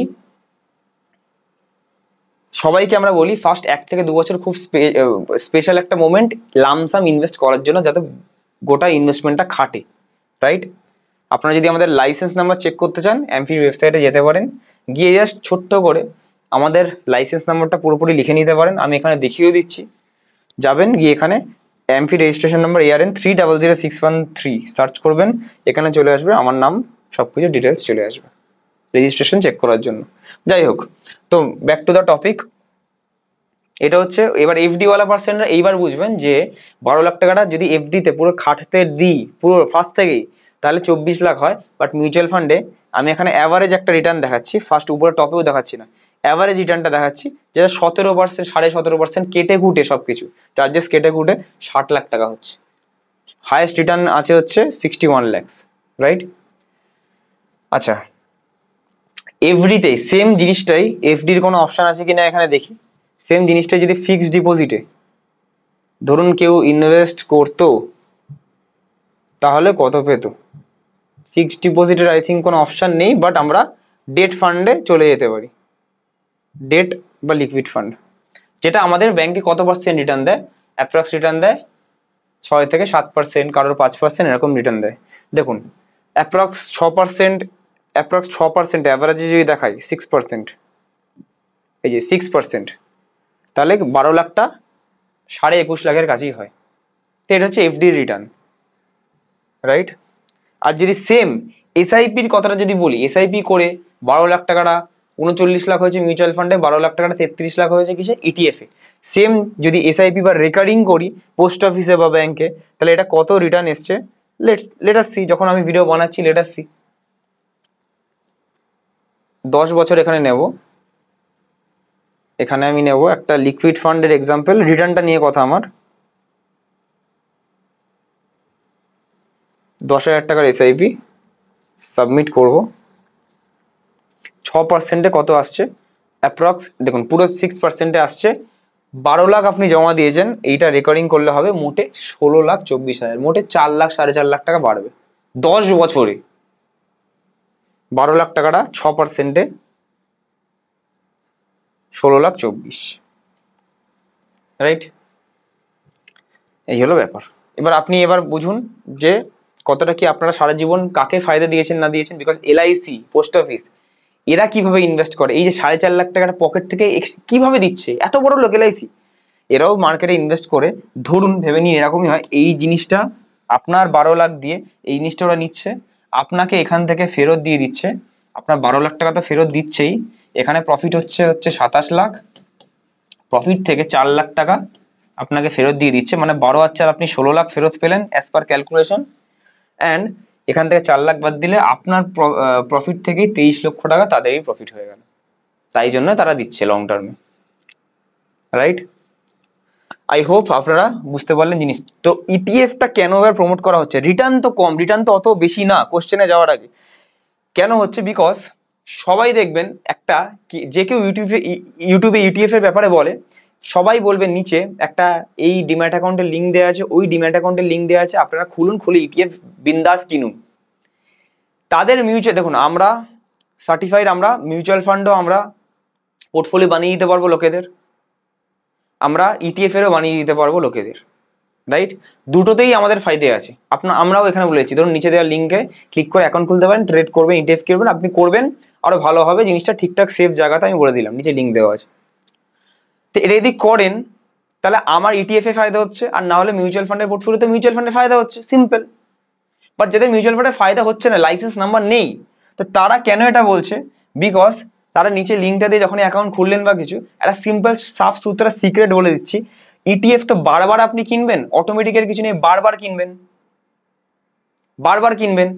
সবাইকে আমরা বলি ফার্স্ট 1 থেকে 2 বছর খুব স্পেশাল একটা মোমেন্ট লামসাম ইনভেস্ট করার জন্য, যাতে গোটা ইনভেস্টমেন্টটা খাটে, রাইট? আপনারা যদি আমাদের লাইসেন্স নাম্বার চেক করতে চান, এমফির ওয়েবসাইটে যেতে পারেন, গিয়ে জাস্ট ছোট্ট করে আমাদের লাইসেন্স নাম্বারটা পুরোপুরি লিখে নিতে পারেন। আমি এখানে দেখিয়েও দিচ্ছি। যাবেন, গিয়ে এখানে AMFI registration number ARN 300613 search করবেন, এখানে চলে আসবে আমার নাম, সব কিছু ডিটেলস চলে আসবে রেজিস্ট্রেশন চেক করার জন্য। যাই হোক, তো ব্যাক টু দ্য টপিক। এটা হচ্ছে এবার এফডি ওয়ালা পার্সেন্টরা এইবার বুঝবেন যে 12 লাখ টাকাটা যদি এফডিতে পুরো খাটতে দিই পুরো ফার্স্ট থেকেই, তাহলে 24 লাখ হয়। বাট মিউচুয়াল ফান্ডে আমি এখানে অ্যাভারেজ একটা রিটার্ন দেখাচ্ছি, ফার্স্ট উপরে টপেও দেখাচ্ছি না, অ্যাভারেজ রিটার্নটা দেখাচ্ছি, যেটা 17%, 17.5% কেটে কুটে সব কিছু চার্জেস কেটে কুটে 60 লাখ টাকা হচ্ছে। হায়েস্ট রিটার্ন আছে হচ্ছে 61 lakhs, রাইট? আচ্ছা, এফডিতে সেম জিনিসটাই, এফডির কোনো অপশান আছে কিনা এখানে দেখি। সেম জিনিসটাই যদি ফিক্সড ডিপোজিটে ধরুন কেউ ইনভেস্ট করতো, তাহলে কত পেত? ফিক্সড ডিপোজিটের আই থিঙ্ক কোনো অপশান নেই, বাট আমরা ডেট ফান্ডে চলে যেতে পারি। ডেট বা লিকুইড ফান্ড, যেটা আমাদের ব্যাংকে কত পার্সেন্ট রিটার্ন দেয়? অ্যাপ্রক্স রিটার্ন দেয় 6 থেকে 7%, কারোর 5% এরকম রিটার্ন দেয়। দেখুন অ্যাপ্রক্স 6%, অ্যাভারেজে যদি দেখাই 6%, এই যে 6%, তাহলে 12 লাখটা 21.5 লাখের কাছেই হয়। তো এটা হচ্ছে এফডির রিটার্ন, রাইট? আর যদি সেম এসআইপির কথাটা যদি বলি, এসআইপি করে 12 লাখ টাকাটা 39 লাখ হয়েছে মিউচুয়াল ফান্ডে, 12 লাখ টাকাটা 33 লাখ হয়েছে কিসে? ইটিএফে। সেম যদি এসআইপি বা রেকারিং করি পোস্ট অফিসে বা ব্যাংকে, তাহলে এটা কত রিটার্ন এসছে? Let us see. যখন আমি ভিডিও বানাচ্ছি লেট আস সি। 10 বছর এখানে নেব, এখানে আমি নেব একটা লিকুইড ফান্ডের এক্সাম্পল। রিটার্নটা নিয়ে কথা আমার, 10,000 টাকার এসআইপি সাবমিট করব। 6%-এ কত আসছে? অ্যাপ্রক্স দেখুন পুরো 6%-এ আসছে। 12 লাখ আপনি জমা দিয়েছেন, এইটা রেকর্ডিং করলে হবে মোটে 16,24,000, মোটে 4 লাখ 4.5 লাখ টাকা বাড়বে 10 বছরে। 12 লাখ টাকাটা 6%-এ 16,24,000, রাইট? এই হলো ব্যাপার। এবার আপনি এবার বুঝুন যে কতটা কি আপনারা সারা জীবন কাকে ফায়দা দিয়েছেন না দিয়েছেন। বিকজ এলআইসি, পোস্ট অফিস, এরা কিভাবে ইনভেস্ট করে? এই যে 4.5 লাখ টাকাটা পকেট থেকে কিভাবে দিচ্ছে, এত বড় লোক এলআইসি, এরাও মার্কেটে ইনভেস্ট করে। ধরুন ভেবে নিন এরকমই হয়, এই জিনিসটা আপনার 12 লাখ দিয়ে এই জিনিসটা ওরা নিচ্ছে, আপনাকে এখান থেকে ফেরত দিয়ে দিচ্ছে। আপনার 12 লাখ টাকা তো ফেরত দিচ্ছেই, এখানে প্রফিট হচ্ছে 27 লাখ, প্রফিট থেকে 4 লাখ টাকা আপনাকে ফেরত দিয়ে দিচ্ছে, মানে 12 আর 4 আপনি 16 লাখ ফেরত পেলেন অ্যাজ পার ক্যালকুলেশন। অ্যান্ড এখান থেকে 4 লাখ বাদ দিলে আপনার প্রফিট থেকেই 23 লক্ষ টাকা তাদেরই প্রফিট হয়ে গেল। তাই জন্য তারা দিচ্ছে লং টার্মে, রাইট? আই হোপ আপনারা বুঝতে পারলেন জিনিস। তো ইটিএফটা কেন এবার প্রমোট করা হচ্ছে? রিটার্ন তো কম, রিটার্ন তো অত বেশি না। কোশ্চেনে যাওয়ার আগে কেন হচ্ছে? বিকজ সবাই দেখবেন একটা যে কেউ ইউটিউবে ইটিএফ এর ব্যাপারে বলে, সবাই বলবে নিচে একটা এই ডিম্যাট অ্যাকাউন্টের লিঙ্ক দেওয়া আছে, ওই ডিম্যাট অ্যাকাউন্টের লিঙ্ক দেওয়া আছে, আপনারা খুলুন, খুলে ইটিএফ বিন্দাস কিনুন। তাদের মিউচুয়াল, দেখুন আমরা সার্টিফাইড, আমরা মিউচুয়াল ফান্ডও আমরা পোর্টফোলিও বানিয়ে দিতে পারবো লোকেদের, আমরা ইটিএফ এরও বানিয়ে দিতে পারবো লোকেদের, রাইট? দুটোতেই আমাদের ফায়দা আছে। আমরাও এখানে বলেছি, ধরুন নিচে দেওয়ার লিঙ্কে ক্লিক করে অ্যাকাউন্ট খুলতে পারেন, ট্রেড করবেন, ইটিএফ করবেন, আপনি করবেন আরো ভালো হবে জিনিসটা, ঠিকঠাক সেফ জায়গাতে আমি বলে দিলাম, নিচে লিঙ্ক দেওয়া আছে। তো এটা যদি করেন তাহলে আমার ইটিএফ এ ফায়দা হচ্ছে, আর না হলে মিউচুয়াল ফান্ডের পোর্টফোলিওতে মিউচুয়াল ফান্ডে ফায়দা হচ্ছে, সিম্পল। বাট যাদের মিউচুয়াল ফান্ডে ফায়দা হচ্ছে না, লাইসেন্স নাম্বার নেই, তো তারা কেন এটা বলছে? বিকজ তারা নিচে লিঙ্কটা দিয়ে যখন অ্যাকাউন্ট খুললেন বা কিছু, একটা সিম্পল সাফ সুতরা সিক্রেট বলে দিচ্ছি, ইটিএফ তো বারবার আপনি কিনবেন, অটোমেটিকের কিছু নেই, বারবার কিনবেন, বারবার কিনবেন।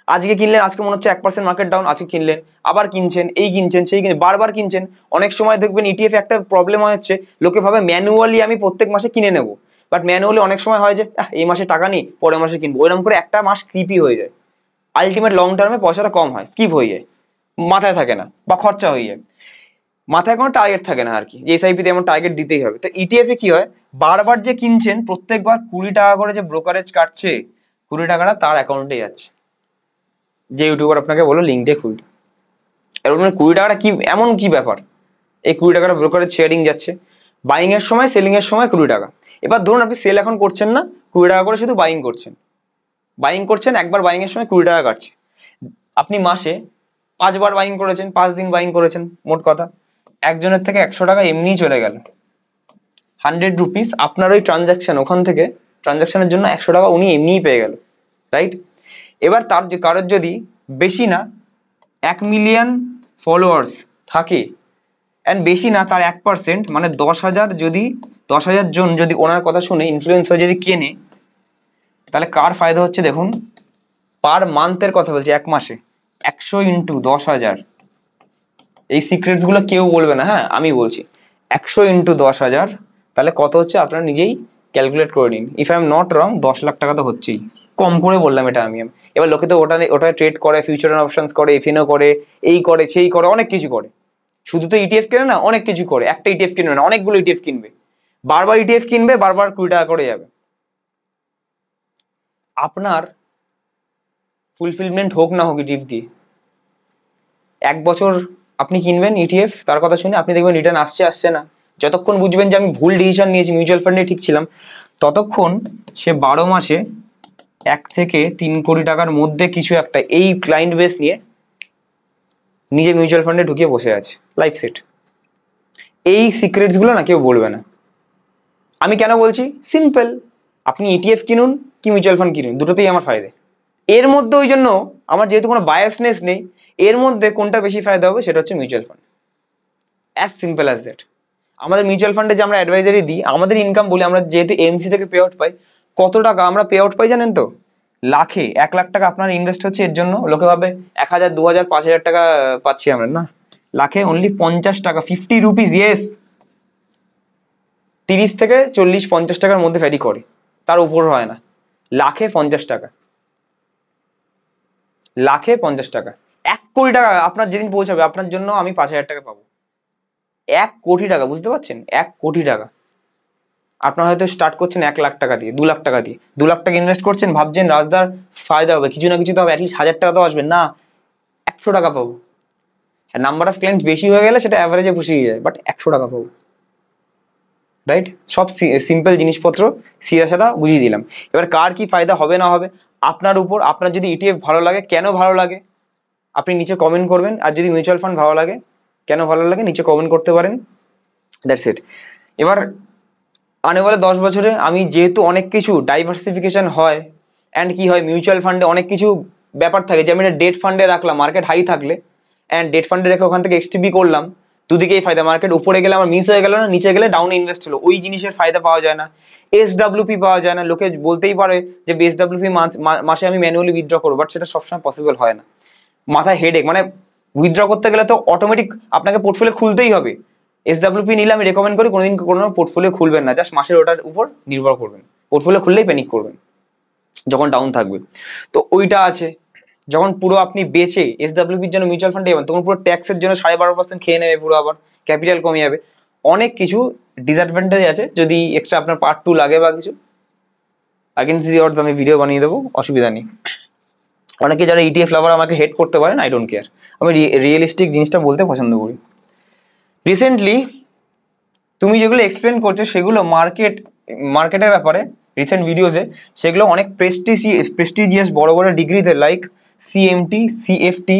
আজকে কিনলেন, আজকে মনে হচ্ছে 1% মার্কেট ডাউন, আজকে কিনলেন, আবার কিনছেন, এই কিনছেন সেই কিনছেন, বারবার কিনছেন। অনেক সময় দেখবেন ইটিএফ একটা প্রবলেম হচ্ছে, লোকে ভাবে ম্যানুয়ালি আমি প্রত্যেক মাসে কিনে নেবো, বাট ম্যানুয়ালি অনেক সময় হয় যে এই মাসে টাকা নেই, পরের মাসে কিনবো, ওইরকম করে একটা মাস স্কিপই হয়ে যায়। আলটিমেট লং টার্মে পয়সাটা কম হয়, স্কিপ হয়ে যায়, মাথায় থাকে না বা খরচা হয়ে যায়। মাথায় কোনো টার্গেট থাকে না আর কি, এসআইপি তে এমন টার্গেট দিতেই হবে। তো ইটিএফ এ কি হয়, বারবার যে কিনছেন প্রত্যেকবার 20 টাকা করে যে ব্রোকারেজ কাটছে, 20 টাকাটা তার অ্যাকাউন্টে যাচ্ছে। যে ইউটিউবার আপনাকে বললো লিঙ্ক দিয়ে খুলতে, এরকম 20 টাকাটা কি এমন কি ব্যাপার, এই 20 টাকাটা ব্রোকারেজ শেয়ারিং যাচ্ছে, বাইং এর সময় সেলিং এর সময় 20 টাকা। এবার ধরুন আপনি সেল এখন করছেন না, 20 টাকা করে শুধু বাইং করছেন, একবার বাইং এর সময় 20 টাকা কাটছে। আপনি মাসে 5 বার বাইং করেছেন, 5 দিন বাইং করেছেন, মোট কথা একজনের থেকে 100 টাকা এমনিই চলে গেল। 100 রুপিস আপনার ওই ট্রানজাকশন, ওখান থেকে ট্রানজাকশনের জন্য 100 টাকা উনি এমনিই পেয়ে গেল, রাইট? এবার তার যে কারোর যদি বেশি না 1 মিলিয়ন ফলোয়ার্স থাকে, অ্যান্ড বেশি না তার 1%, মানে 10,000, যদি 10,000 জন যদি ওনার কথা শুনে ইনফ্লুয়েন্স হয়ে যদি কেনে, তাহলে কার ফায়দা হচ্ছে দেখুন। পার মান্থের কথা বলছি, এক মাসে 100 ইন্টু 10,000, এই সিক্রেটস গুলো কেউ বলবে না, হ্যাঁ আমি বলছি। 100 ইন্টু 10,000, তাহলে কত হচ্ছে আপনারা নিজেই ক্যালকুলেট করে নিন। If I am not wrong 10 lakh টাকা তো হচ্ছেই, কম করে বললাম এটা আমি। এবার লোকে তো ওটা ট্রেড করে, ফিউচার অপশনস করে, এফএনও করে, এই করে সেই করে, অনেক কিছু করে। শুধু তো ইটিএফ কেনে না, অনেক কিছু করে। একটা ইটিএফ কিনবে না, অনেকগুলো ইটিএফ কিনবে, বারবার ইটিএফ কিনবে, বারবার 20 টাকা করে যাবে। আপনার ফুলফিলমেন্ট হোক না হোক ইটিএফ দিয়ে, 1 বছর আপনি কিনবেন ইটিএফ, তার কথা শুনে আপনি দেখবেন রিটার্ন আসছে না। যতক্ষণ বুঝবেন যে আমি ভুল ডিসিশন নিয়েছি, মিউচুয়াল ফান্ডে ঠিক ছিলাম, ততক্ষণ সে 12 মাসে 1 থেকে 3 কোটি টাকার মধ্যে কিছু একটা এই ক্লায়েন্ট বেস নিয়ে নিজে মিউচুয়াল ফান্ডে ঢুকিয়ে বসে আছে, লাইফ সেট। এই সিক্রেটস গুলো না কেউ বলবে না। আমি কেন বলছি, সিম্পল, আপনি ইটিএফ কিনুন কি মিউচুয়াল ফান্ড কিনুন, দুটোতেই আমার ফায়দা। এর মধ্যে ওই জন্য আমার যেহেতু কোনো বায়াসনেস নেই, এর মধ্যে কোনটা বেশি ফায়দা হবে সেটা হচ্ছে mutual fund, as simple as that. আমাদের মিউচুয়াল ফান্ডে যে আমরা অ্যাডভাইজারি দিই, আমাদের ইনকাম বলি, আমরা যেহেতু এমসি থেকে পে আউট পাই, কত টাকা আমরা পে আউট পাই জানেন তো? লাখে 1 লাখ টাকা আপনার ইনভেস্ট হচ্ছে এর জন্য। লোকে ভাবে 1,000, 2,000, 5,000 টাকা পাচ্ছি আমরা, না, লাখে অনলি 50 টাকা, 50 রুপিস, ইয়েস, 30 থেকে 40, 50 টাকার মধ্যে ভ্যারি করে, তার উপর হয় না। লাখে 50 টাকা, লাখে 50 টাকা, 1 কোটি টাকা আপনার যেদিন পৌঁছাবে, আপনার জন্য আমি 5,000 টাকা পাবো। 1 কোটি টাকা, বুঝতে পারছেন? 1 কোটি টাকা। আপনার হয়তো স্টার্ট করছেন 1 লাখ টাকা দিয়ে, 2 লাখ টাকা দিয়ে, 2 লাখ টাকা ইনভেস্ট করছেন, ভাবছেন রাজদার ফায়দা হবে, কিছু না কিছু তো হবে, অ্যাটলিস্ট 1,000 টাকা তো আসবে না, 100 টাকা পাবো। হ্যাঁ, নাম্বার অফ ক্লায়েন্ট বেশি হয়ে গেলে সেটা অ্যাভারেজে পুষিয়ে যায়, বাট 100 টাকা পাবো, রাইট? সব সিম্পল জিনিসপত্র সিধা সাদা বুঝিয়ে দিলাম। এবার কার কি ফায়দা হবে না হবে আপনার উপর। আপনার যদি ইটিএফ ভালো লাগে, কেন ভালো লাগে আপনি নিচে কমেন্ট করবেন, আর যদি মিউচুয়াল ফান্ড ভালো লাগে, কেন ভালো লাগে নিচে কমেন্ট করতে পারেন, দ্যাটস ইট। এবার আনে বলে 10 বছরে আমি যেহেতু অনেক কিছু ডাইভার্সিফিকেশন হয়, অ্যান্ড কি হয়, মিউচুয়াল ফান্ডে অনেক কিছু ব্যাপার থাকে, যে আমি একটা ডেট ফান্ডে রাখলাম মার্কেট হাই থাকলে, অ্যান্ড ডেট ফান্ডে রেখে ওখান থেকে এক্সটিপি করলাম, দুদিকেই ফায়দা। মার্কেট উপরে গেলে আমার মিস হয়ে গেল না, নিচে গেলে ডাউনে ইনভেস্ট হলো, ওই জিনিসের ফায়দা পাওয়া যায় না। এসডব্লিউপি পাওয়া যায় না। লোকে বলতেই পারে যে এসডব্লিউপি মাসে আমি ম্যানুয়ালি উইথড্র করবো, বাট সেটা সবসময় পসিবল হয় না। মাথায় হেডেক, মানে উইথড্র করতে গেলে তো অটোমেটিক আপনাকে পোর্টফোলিও খুলতেই হবে। এসডব্লিউপি নিলে আমি রেকমেন্ড করি কোনোদিন কোনো পোর্টফোলিও খুলবেন না, জাস্ট মাসের ওটার উপর নির্ভর করবেন। পোর্টফোলিও খুললেই প্যানিক করবেন যখন ডাউন থাকবে। তো ওইটা আছে। যখন পুরো আপনি বেচে এসডব্লিউপির জন্য মিউচুয়াল ফান্ডে যাবেন, তখন পুরো ট্যাক্সের জন্য 12.5% খেয়ে নেবে পুরো, আবার ক্যাপিটাল কমে যাবে, অনেক কিছু ডিসঅ্যাডভান্টেজ আছে। যদি এক্সট্রা আপনার পার্ট 2 লাগে বা কিছু, আগেন সি অর্ডস আমি ভিডিও বানিয়ে দেবো, অসুবিধা নেই। অনেকে যারা ইটিএফ লাভার আমাকে হেড করতে পারেন, আই ডোন্ট কেয়ার, আমি রিয়েলিস্টিক জিনিসটা বলতে পছন্দ করি। রিসেন্টলি তুমি যেগুলো এক্সপ্লেন করছো সেগুলো মার্কেটের ব্যাপারে রিসেন্ট ভিডিওসে, সেগুলো অনেক প্রেস্টিজিয়াস বড় বড় ডিগ্রিতে, লাইক সিএমটি, সিএফটি,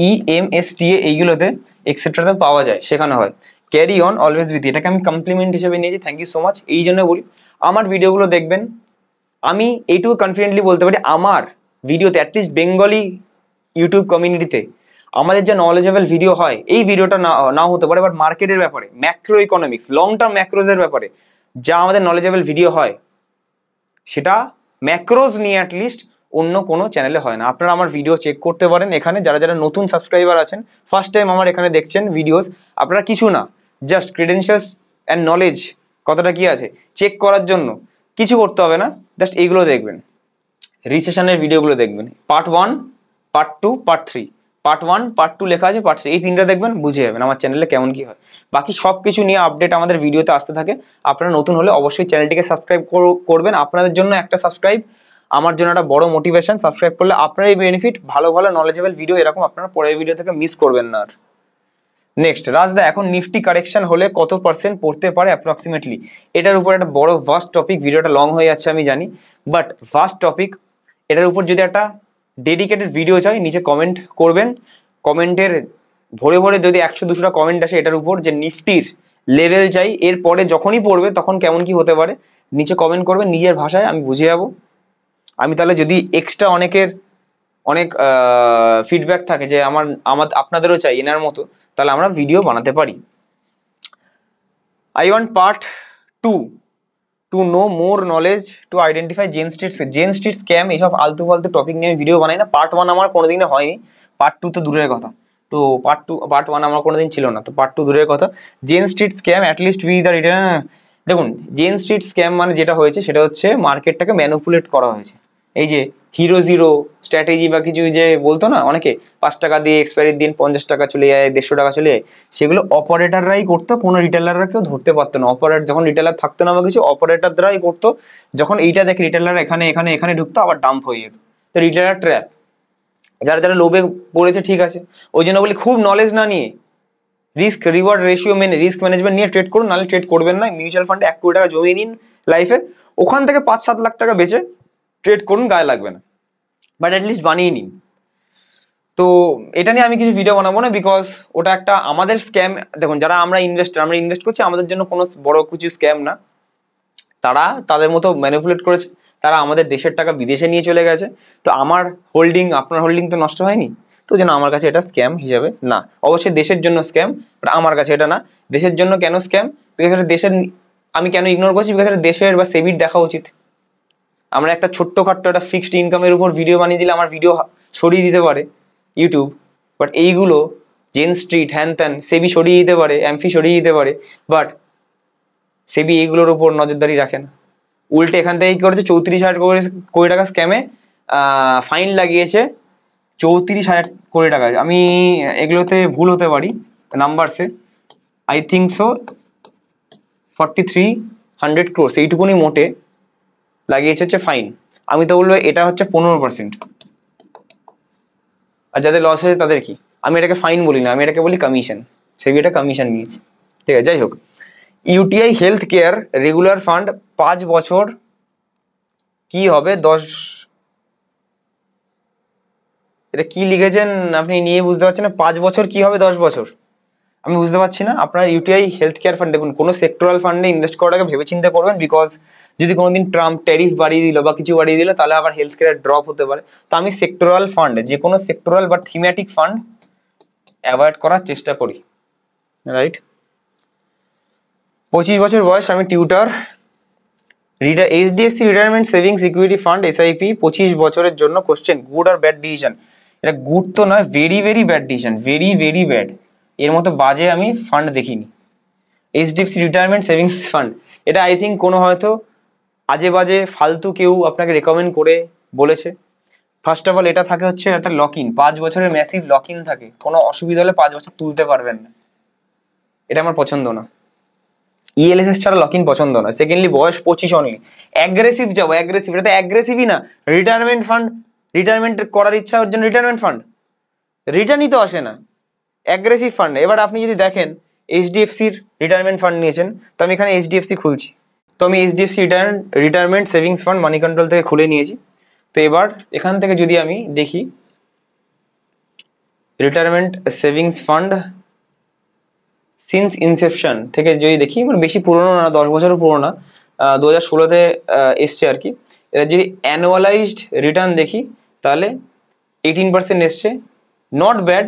ইএমএসটিএ, এইগুলোতে এক্সেট্রাতে পাওয়া যায়, শেখানো হয়। ক্যারি অন অলওয়েজ উইথ, এটাকে আমি কমপ্লিমেন্ট হিসেবে নিয়েছি, থ্যাংক ইউ সো মাচ। এই জন্য বলি আমার ভিডিওগুলো দেখবেন, আমি এইটুকু কনফিডেন্টলি বলতে পারি আমার ভিডিওতে, অ্যাটলিস্ট বেঙ্গলি ইউটিউব কমিউনিটিতে আমাদের যে নলেজেবল ভিডিও হয়, এই ভিডিওটা নাও হতে পারে, বাট মার্কেটের ব্যাপারে, ম্যাক্রো ইকোনমিক্স, লং টার্ম ম্যাক্রোজের ব্যাপারে যা আমাদের নলেজেবল ভিডিও হয়, সেটা ম্যাক্রোজ নিয়ে অ্যাটলিস্ট অন্য কোনো চ্যানেলে হয় না। আপনারা আমার ভিডিও চেক করতে পারেন এখানে, যারা যারা নতুন সাবস্ক্রাইবার আছেন, ফার্স্ট টাইম আমার এখানে দেখছেন ভিডিওস, আপনারা কিছু না, জাস্ট ক্রিডেন্সিয়ালস অ্যান্ড নলেজ কতটা কি আছে চেক করার জন্য কিছু করতে হবে না, জাস্ট এইগুলো দেখবেন, রিসেশনের ভিডিওগুলো দেখবেন, part 1, part 2, part 3। Part 1 part 2 লেখা আছে, পার্ট 3, এই 3টা দেখবেন, বুঝে যাবেন আমার চ্যানেলে কেমন কি হয়। বাকি সব কিছু নিয়ে আপডেট আমাদের ভিডিওতে আসতে থাকে। আপনারা নতুন হলে অবশ্যই চ্যানেলটিকে সাবস্ক্রাইব করবেন। আপনাদের জন্য একটা সাবস্ক্রাইব আমার জন্য একটা বড় মোটিভেশন। সাবস্ক্রাইব করলে আপনারাই বেনিফিট, ভালো ভালো নলেজেবল ভিডিও এরকম আপনারা পরের ভিডিও থেকে মিস করবেন না আর। নেক্সট, রাজদা এখন নিফটি কারেকশন হলে কত পার্সেন্ট পড়তে পারে অ্যাপ্রক্সিমেটলি? এটার উপর একটা বড় ভাস্ট টপিক, ভিডিওটা লং হয়ে যাচ্ছে আমি জানি, বাট ভাস্ট টপিক। এটার উপর যদি একটা ডেডিকেটেড ভিডিও চাই নিচে কমেন্ট করবেন। কমেন্টের ভরে ভরে যদি 100-200টা কমেন্ট আসে এটার উপর যে নিফটির লেভেল চাই, এরপরে যখনই পড়বে তখন কেমন কি হতে পারে নিচে কমেন্ট করবেন নিজের ভাষায়, আমি বুঝে যাবো। আমি তাহলে যদি এক্সট্রা অনেক ফিডব্যাক থাকে যে আপনাদেরও চাই এনার মতো, তাহলে আমরা ভিডিও বানাতে পারি। I want part 2 to know more knowledge to identify Jane Street scam. এইসব আলতু ফালতু টপিক নিয়ে আমি ভিডিও বানাই না। পার্ট 1 আমার কোনোদিনও হয়নি, পার্ট 2 তো দূরের কথা। তো পার্ট 1 আমার কোনোদিন ছিল না, তো পার্ট 2 দূরের কথা। Gen Street scam at least with the return. দেখুন, জেন স্ট্রিট স্ক্যাম মানে যেটা হয়েছে সেটা হচ্ছে মার্কেটটাকে ম্যানুপুলেট করা হয়েছে। এই যে হিরো জিরো স্ট্র্যাটেজি বা কিছু যে বলতো না অনেকে, 5 টাকা দিয়ে এক্সপায়ারির দিন 50 টাকা চলে যায়, 150 টাকা চলে যায়, সেগুলো অপারেটাররাই করতো, কোনো রিটেলাররা কেউ ধরতে পারতো না। যখন রিটেলার থাকতো না বা কিছু, অপারেটাররাই করতো। যখন এইটা দেখে রিটেলার এখানে এখানে এখানে ঢুকতো, আবার ডাম্প হয়ে যেত। তো রিটেলার ট্র্যাপ, যারা যারা লোভে পড়েছে ঠিক আছে। ওই জন্য বলি খুব নলেজ না নিয়ে রিস্ক রিওয়ার্ড রেশিও মেনে রিস্ক ম্যানেজমেন্ট নিয়ে ট্রেড করুন, নাহলে ট্রেড করবেন না। মিউচুয়াল ফান্ডে 1 কোটি টাকা জমিয়ে নিন লাইফে, ওখান থেকে 5-7 লাখ টাকা বেচে ট্রেড করুন, গায়ে লাগবে না, বাট অ্যাটলিস্ট বানিয়ে নিন। তো এটা নিয়ে আমি কিছু ভিডিও বানাবো না, বিকজ ওটা একটা আমাদের স্ক্যাম। দেখুন, যারা আমরা ইনভেস্ট করছি, আমাদের জন্য কোনো বড় কিছু স্ক্যাম না। তারা তাদের মতো ম্যানিপুলেট করেছে, তারা আমাদের দেশের টাকা বিদেশে নিয়ে চলে গেছে। তো আমার হোল্ডিং আপনার হোল্ডিং তো নষ্ট হয়নি, তো যেন আমার কাছে এটা স্ক্যাম হিসাবে না। অবশ্যই দেশের জন্য স্ক্যাম, বাট আমার কাছে এটা না। দেশের জন্য কেন স্ক্যাম? বিকজ এটা দেশের, আমি কেন ইগনোর করছি, বিকজ এটা দেশের বা সেবির দেখা উচিত। আমরা একটা ছোট্টখাট্ট একটা ফিক্সড ইনকামের উপর ভিডিও বানিয়ে দিলে আমার ভিডিও সরিয়ে দিতে পারে ইউটিউব, বাট এইগুলো জেন স্ট্রিট হ্যান ত্যান সেবি সরিয়ে দিতে পারে, অ্যাম্ফি সরিয়ে দিতে পারে, বাট সেবি এইগুলোর উপর নজরদারি রাখে না। উল্টে এখান থেকে কি করেছে, 34,000 কোটি টাকা স্ক্যামে ফাইন লাগিয়েছে, 34,000 কোটি টাকা। আমি এগুলোতে ভুল হতে পারি নাম্বারসে, আই থিঙ্ক সো 4,300 crores, এইটুকুনি মোটে লাগিয়েছে হচ্ছে ফাইন। আমি তো বলবো এটা হচ্ছে 15%। আর যাদের লস হয়েছে তাদের কি? আমি এটাকে ফাইন বলি না, আমি এটাকে বলি কমিশন। সেবি এটা কমিশন নিয়েছে, ঠিক আছে। যাই হোক, UTI health care regular fund 5 বছর কি হবে 10, এটা কি লিখেছেন আপনি নিয়ে বুঝতে পারছেন না? 5 বছর কি হবে 10 বছর, আমি বুঝতে পারছি না। আপনার ইউটিআই হেলথ কেয়ার ফান্ড, দেখুন কোনো সেক্টরাল ফান্ডে ইনভেস্ট করার আগে ভেবে চিন্তে করবেন, বিকজ যদি কোনোদিন ট্রাম্প ট্যারিফ বাড়িয়ে দিল বা কিছু বাড়িয়ে দিল, তাহলে আবার হেলথ কেয়ার ড্রপ হতে পারে। তো আমি সেক্টরাল ফান্ড, যে কোনো সেক্টরাল বা থিমেটিক ফান্ড অ্যাভয়েড করার চেষ্টা করি, রাইট। 25 বছর বয়স, আমি tutor, HDFC retirement savings equity fund SIP 25 বছরের জন্য। কোশ্চেন, গুড আর ব্যাড ডিসিশন? এটা গুড তো নয়, very very bad decision, very very bad. এর মতো বাজে আমি ফান্ড দেখিনি। এইচডিএফসি রিটায়ারমেন্ট সেভিংস ফান্ড, এটা আই থিঙ্ক কোনো হয়তো আজে বাজে ফালতু কেউ আপনাকে রেকমেন্ড করে বলেছে। ফার্স্ট অফ অল এটা থাকে হচ্ছে একটা লক ইন, 5 বছরের ম্যাসিভ লক ইন থাকে, কোনো অসুবিধা হলে 5 বছর তুলতে পারবেন না, এটা আমার পছন্দ না। ইএলএসএস ছাড়া লক ইন পছন্দ না। সেকেন্ডলি বয়স 25 অনলি। অ্যাগ্রেসিভ যাবো, অ্যাগ্রেসিভ, এটা তো অ্যাগ্রেসিভই না। রিটায়ারমেন্ট ফান্ড, রিটায়ারমেন্ট করার ইচ্ছা ওর জন্য রিটায়ারমেন্ট ফান্ড, রিটার্নই তো আসে না, অ্যাগ্রেসিভ ফান্ড। এবার আপনি যদি দেখেন এইচডিএফসির রিটায়ারমেন্ট ফান্ড নিয়েছেন, তো আমি এখানে এইচডিএফসি খুলছি, তো আমি এইচডিএফসি রিটায়ারমেন্ট সেভিংস ফান্ড মানি কন্ট্রোল থেকে খুলে নিয়েছি। তো এবার এখান থেকে যদি আমি দেখি retirement savings fund since Inception থেকে যদি দেখি, মানে বেশি পুরোনো না, 10 বছরও পুরোনো না, 2016-তে এসছে আর কি। এরা যদি অ্যানুয়ালাইজড রিটার্ন দেখি, তাহলে 18% এসছে। নট ব্যাড,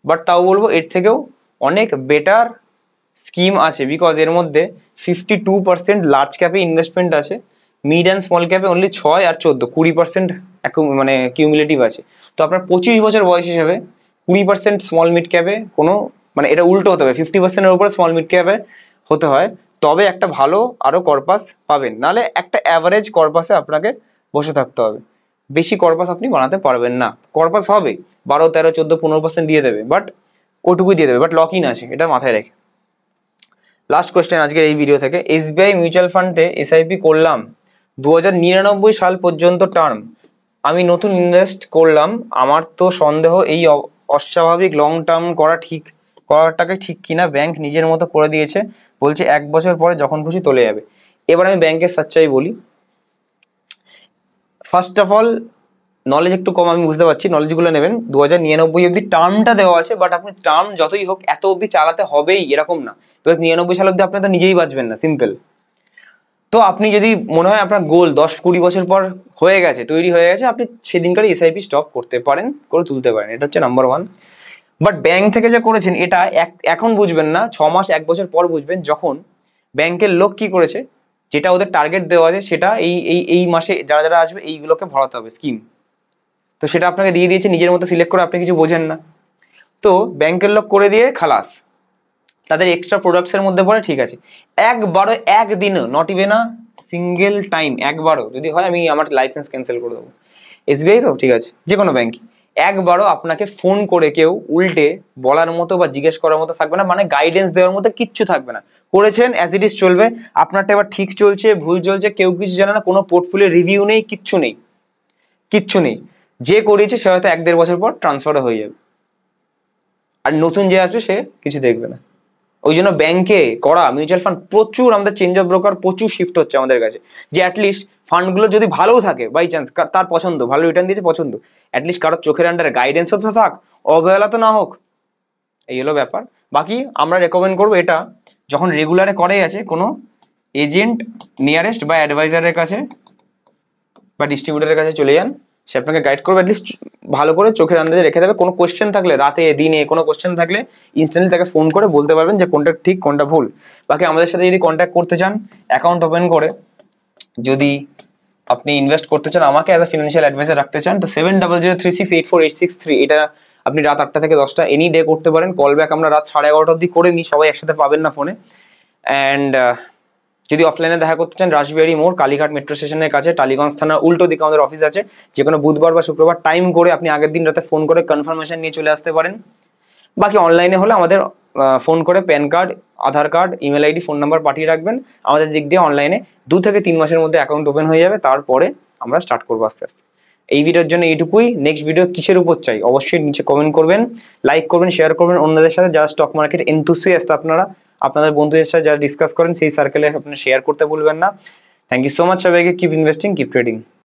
বাট তাও বলবো এর থেকেও অনেক বেটার স্কিম আছে, বিকজ এর মধ্যে 52% লার্জ ক্যাপে ইনভেস্টমেন্ট আছে, মিড অ্যান্ড স্মল ক্যাপে অনলি 6 আর 14, 20% মানে কিউমুলেটিভ আছে। তো আপনার 25 বছর বয়স হিসেবে 20% স্মল মিড ক্যাপে কোনো, মানে এটা উল্টো হতে হবে, 50%-এর উপরে স্মল মিড ক্যাপে হতে হয়, তবে একটা ভালো আরও কর্পাস পাবেন, নাহলে একটা অ্যাভারেজ কর্পাসে আপনাকে বসে থাকতে হবে। বেশি কর্পাস আপনি বানাতে পারবেন না। কর্পাস হবে 12, 13, 14, 15% দিয়ে দেবে, বাট ওটুকুই দিয়ে দেবে, বাট লক ইন আছে, এটা মাথায় রেখে। লাস্ট কোয়েশ্চেন আজকের এই ভিডিও থেকে, এসবিআই মিউচুয়াল ফান্ডে এসআইপি করলাম 2099 সাল পর্যন্ত টার্ম, আমি নতুন ইনভেস্ট করলাম, আমার তো সন্দেহ এই অস্বাভাবিক লং টার্ম করাটাকে ঠিক কিনা, ব্যাংক নিজের মতো করে দিয়েছে, বলছে 1 বছর পরে যখন খুশি চলে যাবে। এবার আমি ব্যাংকের সচ্চাই বলি। ফার্স্ট অফ অল নলেজ একটু কম, আমি বুঝতে পারছি, নলেজগুলো নেবেন। 2099 অব্দি টার্মটা দেওয়া আছে, বাট আপনি টার্ম যতই হোক এত অব্দি চালাতে হবেই এরকম না, বিকজ 99 সাল অব্দি আপনি তো নিজেই বাঁচবেন না, সিম্পল। তো আপনি যদি মনে হয় আপনার গোল 10-20 বছর পর হয়ে গেছে, তৈরি হয়ে গেছে, আপনি সেদিনকার এসআইপি স্টপ করতে পারেন, করে তুলতে পারেন, এটা হচ্ছে নাম্বার 1। বাট ব্যাংক থেকে যা করেছেন এটা এখন বুঝবেন না, 6 মাস 1 বছর পর বুঝবেন, যখন ব্যাংকের লোক কি করেছে, যেটা ওদের টার্গেট দেওয়া আছে সেটা এই মাসে যারা যারা আসবে এইগুলোকে ভরাতে হবে স্কিম, তো সেটা আপনাকে দিয়ে দিয়েছে নিজের মতো সিলেক্ট করে, আপনি কিছু বোঝেন না, তো ব্যাংকের লোক করে দিয়ে খালাস, তাদের এক্সট্রা প্রোডাক্টসের মধ্যে পড়ে, ঠিক আছে। একবারও একদিনও, not even a single time, একবারও যদি হয় আমি আমার লাইসেন্স ক্যান্সেল করে দেবো। এসবিআই তো ঠিক আছে, যে কোনো ব্যাংক, একবারও আপনাকে ফোন করে কেউ উল্টে বলার মতো বা জিজ্ঞেস করার মতো থাকবে না, মানে গাইডেন্স দেওয়ার মতো কিচ্ছু থাকবে না। করেছেন অ্যাজ ইট ইজ চলবে, আপনারটা এবার ঠিক চলছে ভুল চলছে কেউ কিছু জানে না, কোনো পোর্টফোলিও রিভিউ নেই, কিচ্ছু নেই, কিচ্ছু নেই। যে করিয়েছে সে হয়তো 1-1.5 বছর পর ট্রান্সফারও হয়ে যাবে, আর নতুন যে আসবে সে কিছু দেখবে না। ওই জন্য ব্যাংকে করা মিউচুয়াল ফান্ড প্রচুর, আমাদের চেঞ্জ অফ ব্রোকার প্রচুর শিফট হচ্ছে আমাদের কাছে, যে অ্যাটলিস্ট ফান্ডগুলো যদি ভালোও থাকে, বাই চান্স তার পছন্দ, ভালো রিটার্ন দিয়েছে পছন্দ, অ্যাটলিস্ট কারোর চোখের আন্ডারে গাইডেন্সও তো থাক, অবহেলা তো না হোক, এই হলো ব্যাপার। বাকি আমরা রেকমেন্ড করবো এটা, যখন রেগুলারে করে আছে কোনো এজেন্ট নিয়ারেস্ট বা অ্যাডভাইজারের কাছে বা ডিস্ট্রিবিউটারের কাছে চলে যান, সে আপনাকে গাইড করবে, অ্যাটলিস্ট ভালো করে চোখের আন্দাজে রেখে দেবে। কোনো কোয়েশ্চেন থাকলে রাতে দিনে কোনো কোয়েশ্চেন থাকলে ইনস্ট্যান্টলি তাকে ফোন করে বলতে পারবেন যে কোনটা ঠিক কোনটা ভুল। বাকি আমাদের সাথে যদি কন্ট্যাক্ট করতে চান, অ্যাকাউন্ট ওপেন করে যদি আপনি ইনভেস্ট করতে চান, আমাকে অ্যাজ আ ফিনান্সিয়াল অ্যাডভাইজার রাখতে চান, তো 7003684863, এটা আপনি রাত 8টা থেকে 10টা এনি ডে করতে পারেন। কল ব্যাক আমরা রাত 11:30 অব্দি করে নিই, সবাই একসাথে পাবেন না ফোনে। অ্যান্ড যদি অফলাইনে দেখা করতে চান, রাসবিহারী মোড়, কালীঘাট মেট্রো স্টেশনের কাছে, টালিগঞ্জ থানার উল্টো দিকে আমাদের অফিস আছে। যে কোনো বুধবার বা শুক্রবার টাইম করে আপনি আগের দিন রাতে ফোন করে কনফার্মেশন নিয়ে চলে আসতে পারেন। বাকি অনলাইনে হলে আমাদের ফোন করে PAN card, Aadhaar card, email ID, phone number পাঠিয়ে রাখবেন, আমাদের দিক দিয়ে অনলাইনে 2 থেকে 3 মাসের মধ্যে অ্যাকাউন্ট ওপেন হয়ে যাবে, তারপরে আমরা স্টার্ট করবো আস্তে আস্তে। এই ভিডিওর জন্য এইটুকুই। নেক্সট ভিডিও কিসের উপর চাই অবশ্যই নিচে কমেন্ট করবেন, লাইক করবেন, শেয়ার করবেন অন্যদের সাথে, যারা স্টক মার্কেট এনথুসিয়াস্ট আপনারা, আপনাদের বন্ধুদের সাথে যারা ডিসকাস করেন সেই সার্কেলে আপনারা শেয়ার করতে ভুলবেন না। থ্যাংক ইউ সো মাচ সবাইকে। Keep investing, keep trading.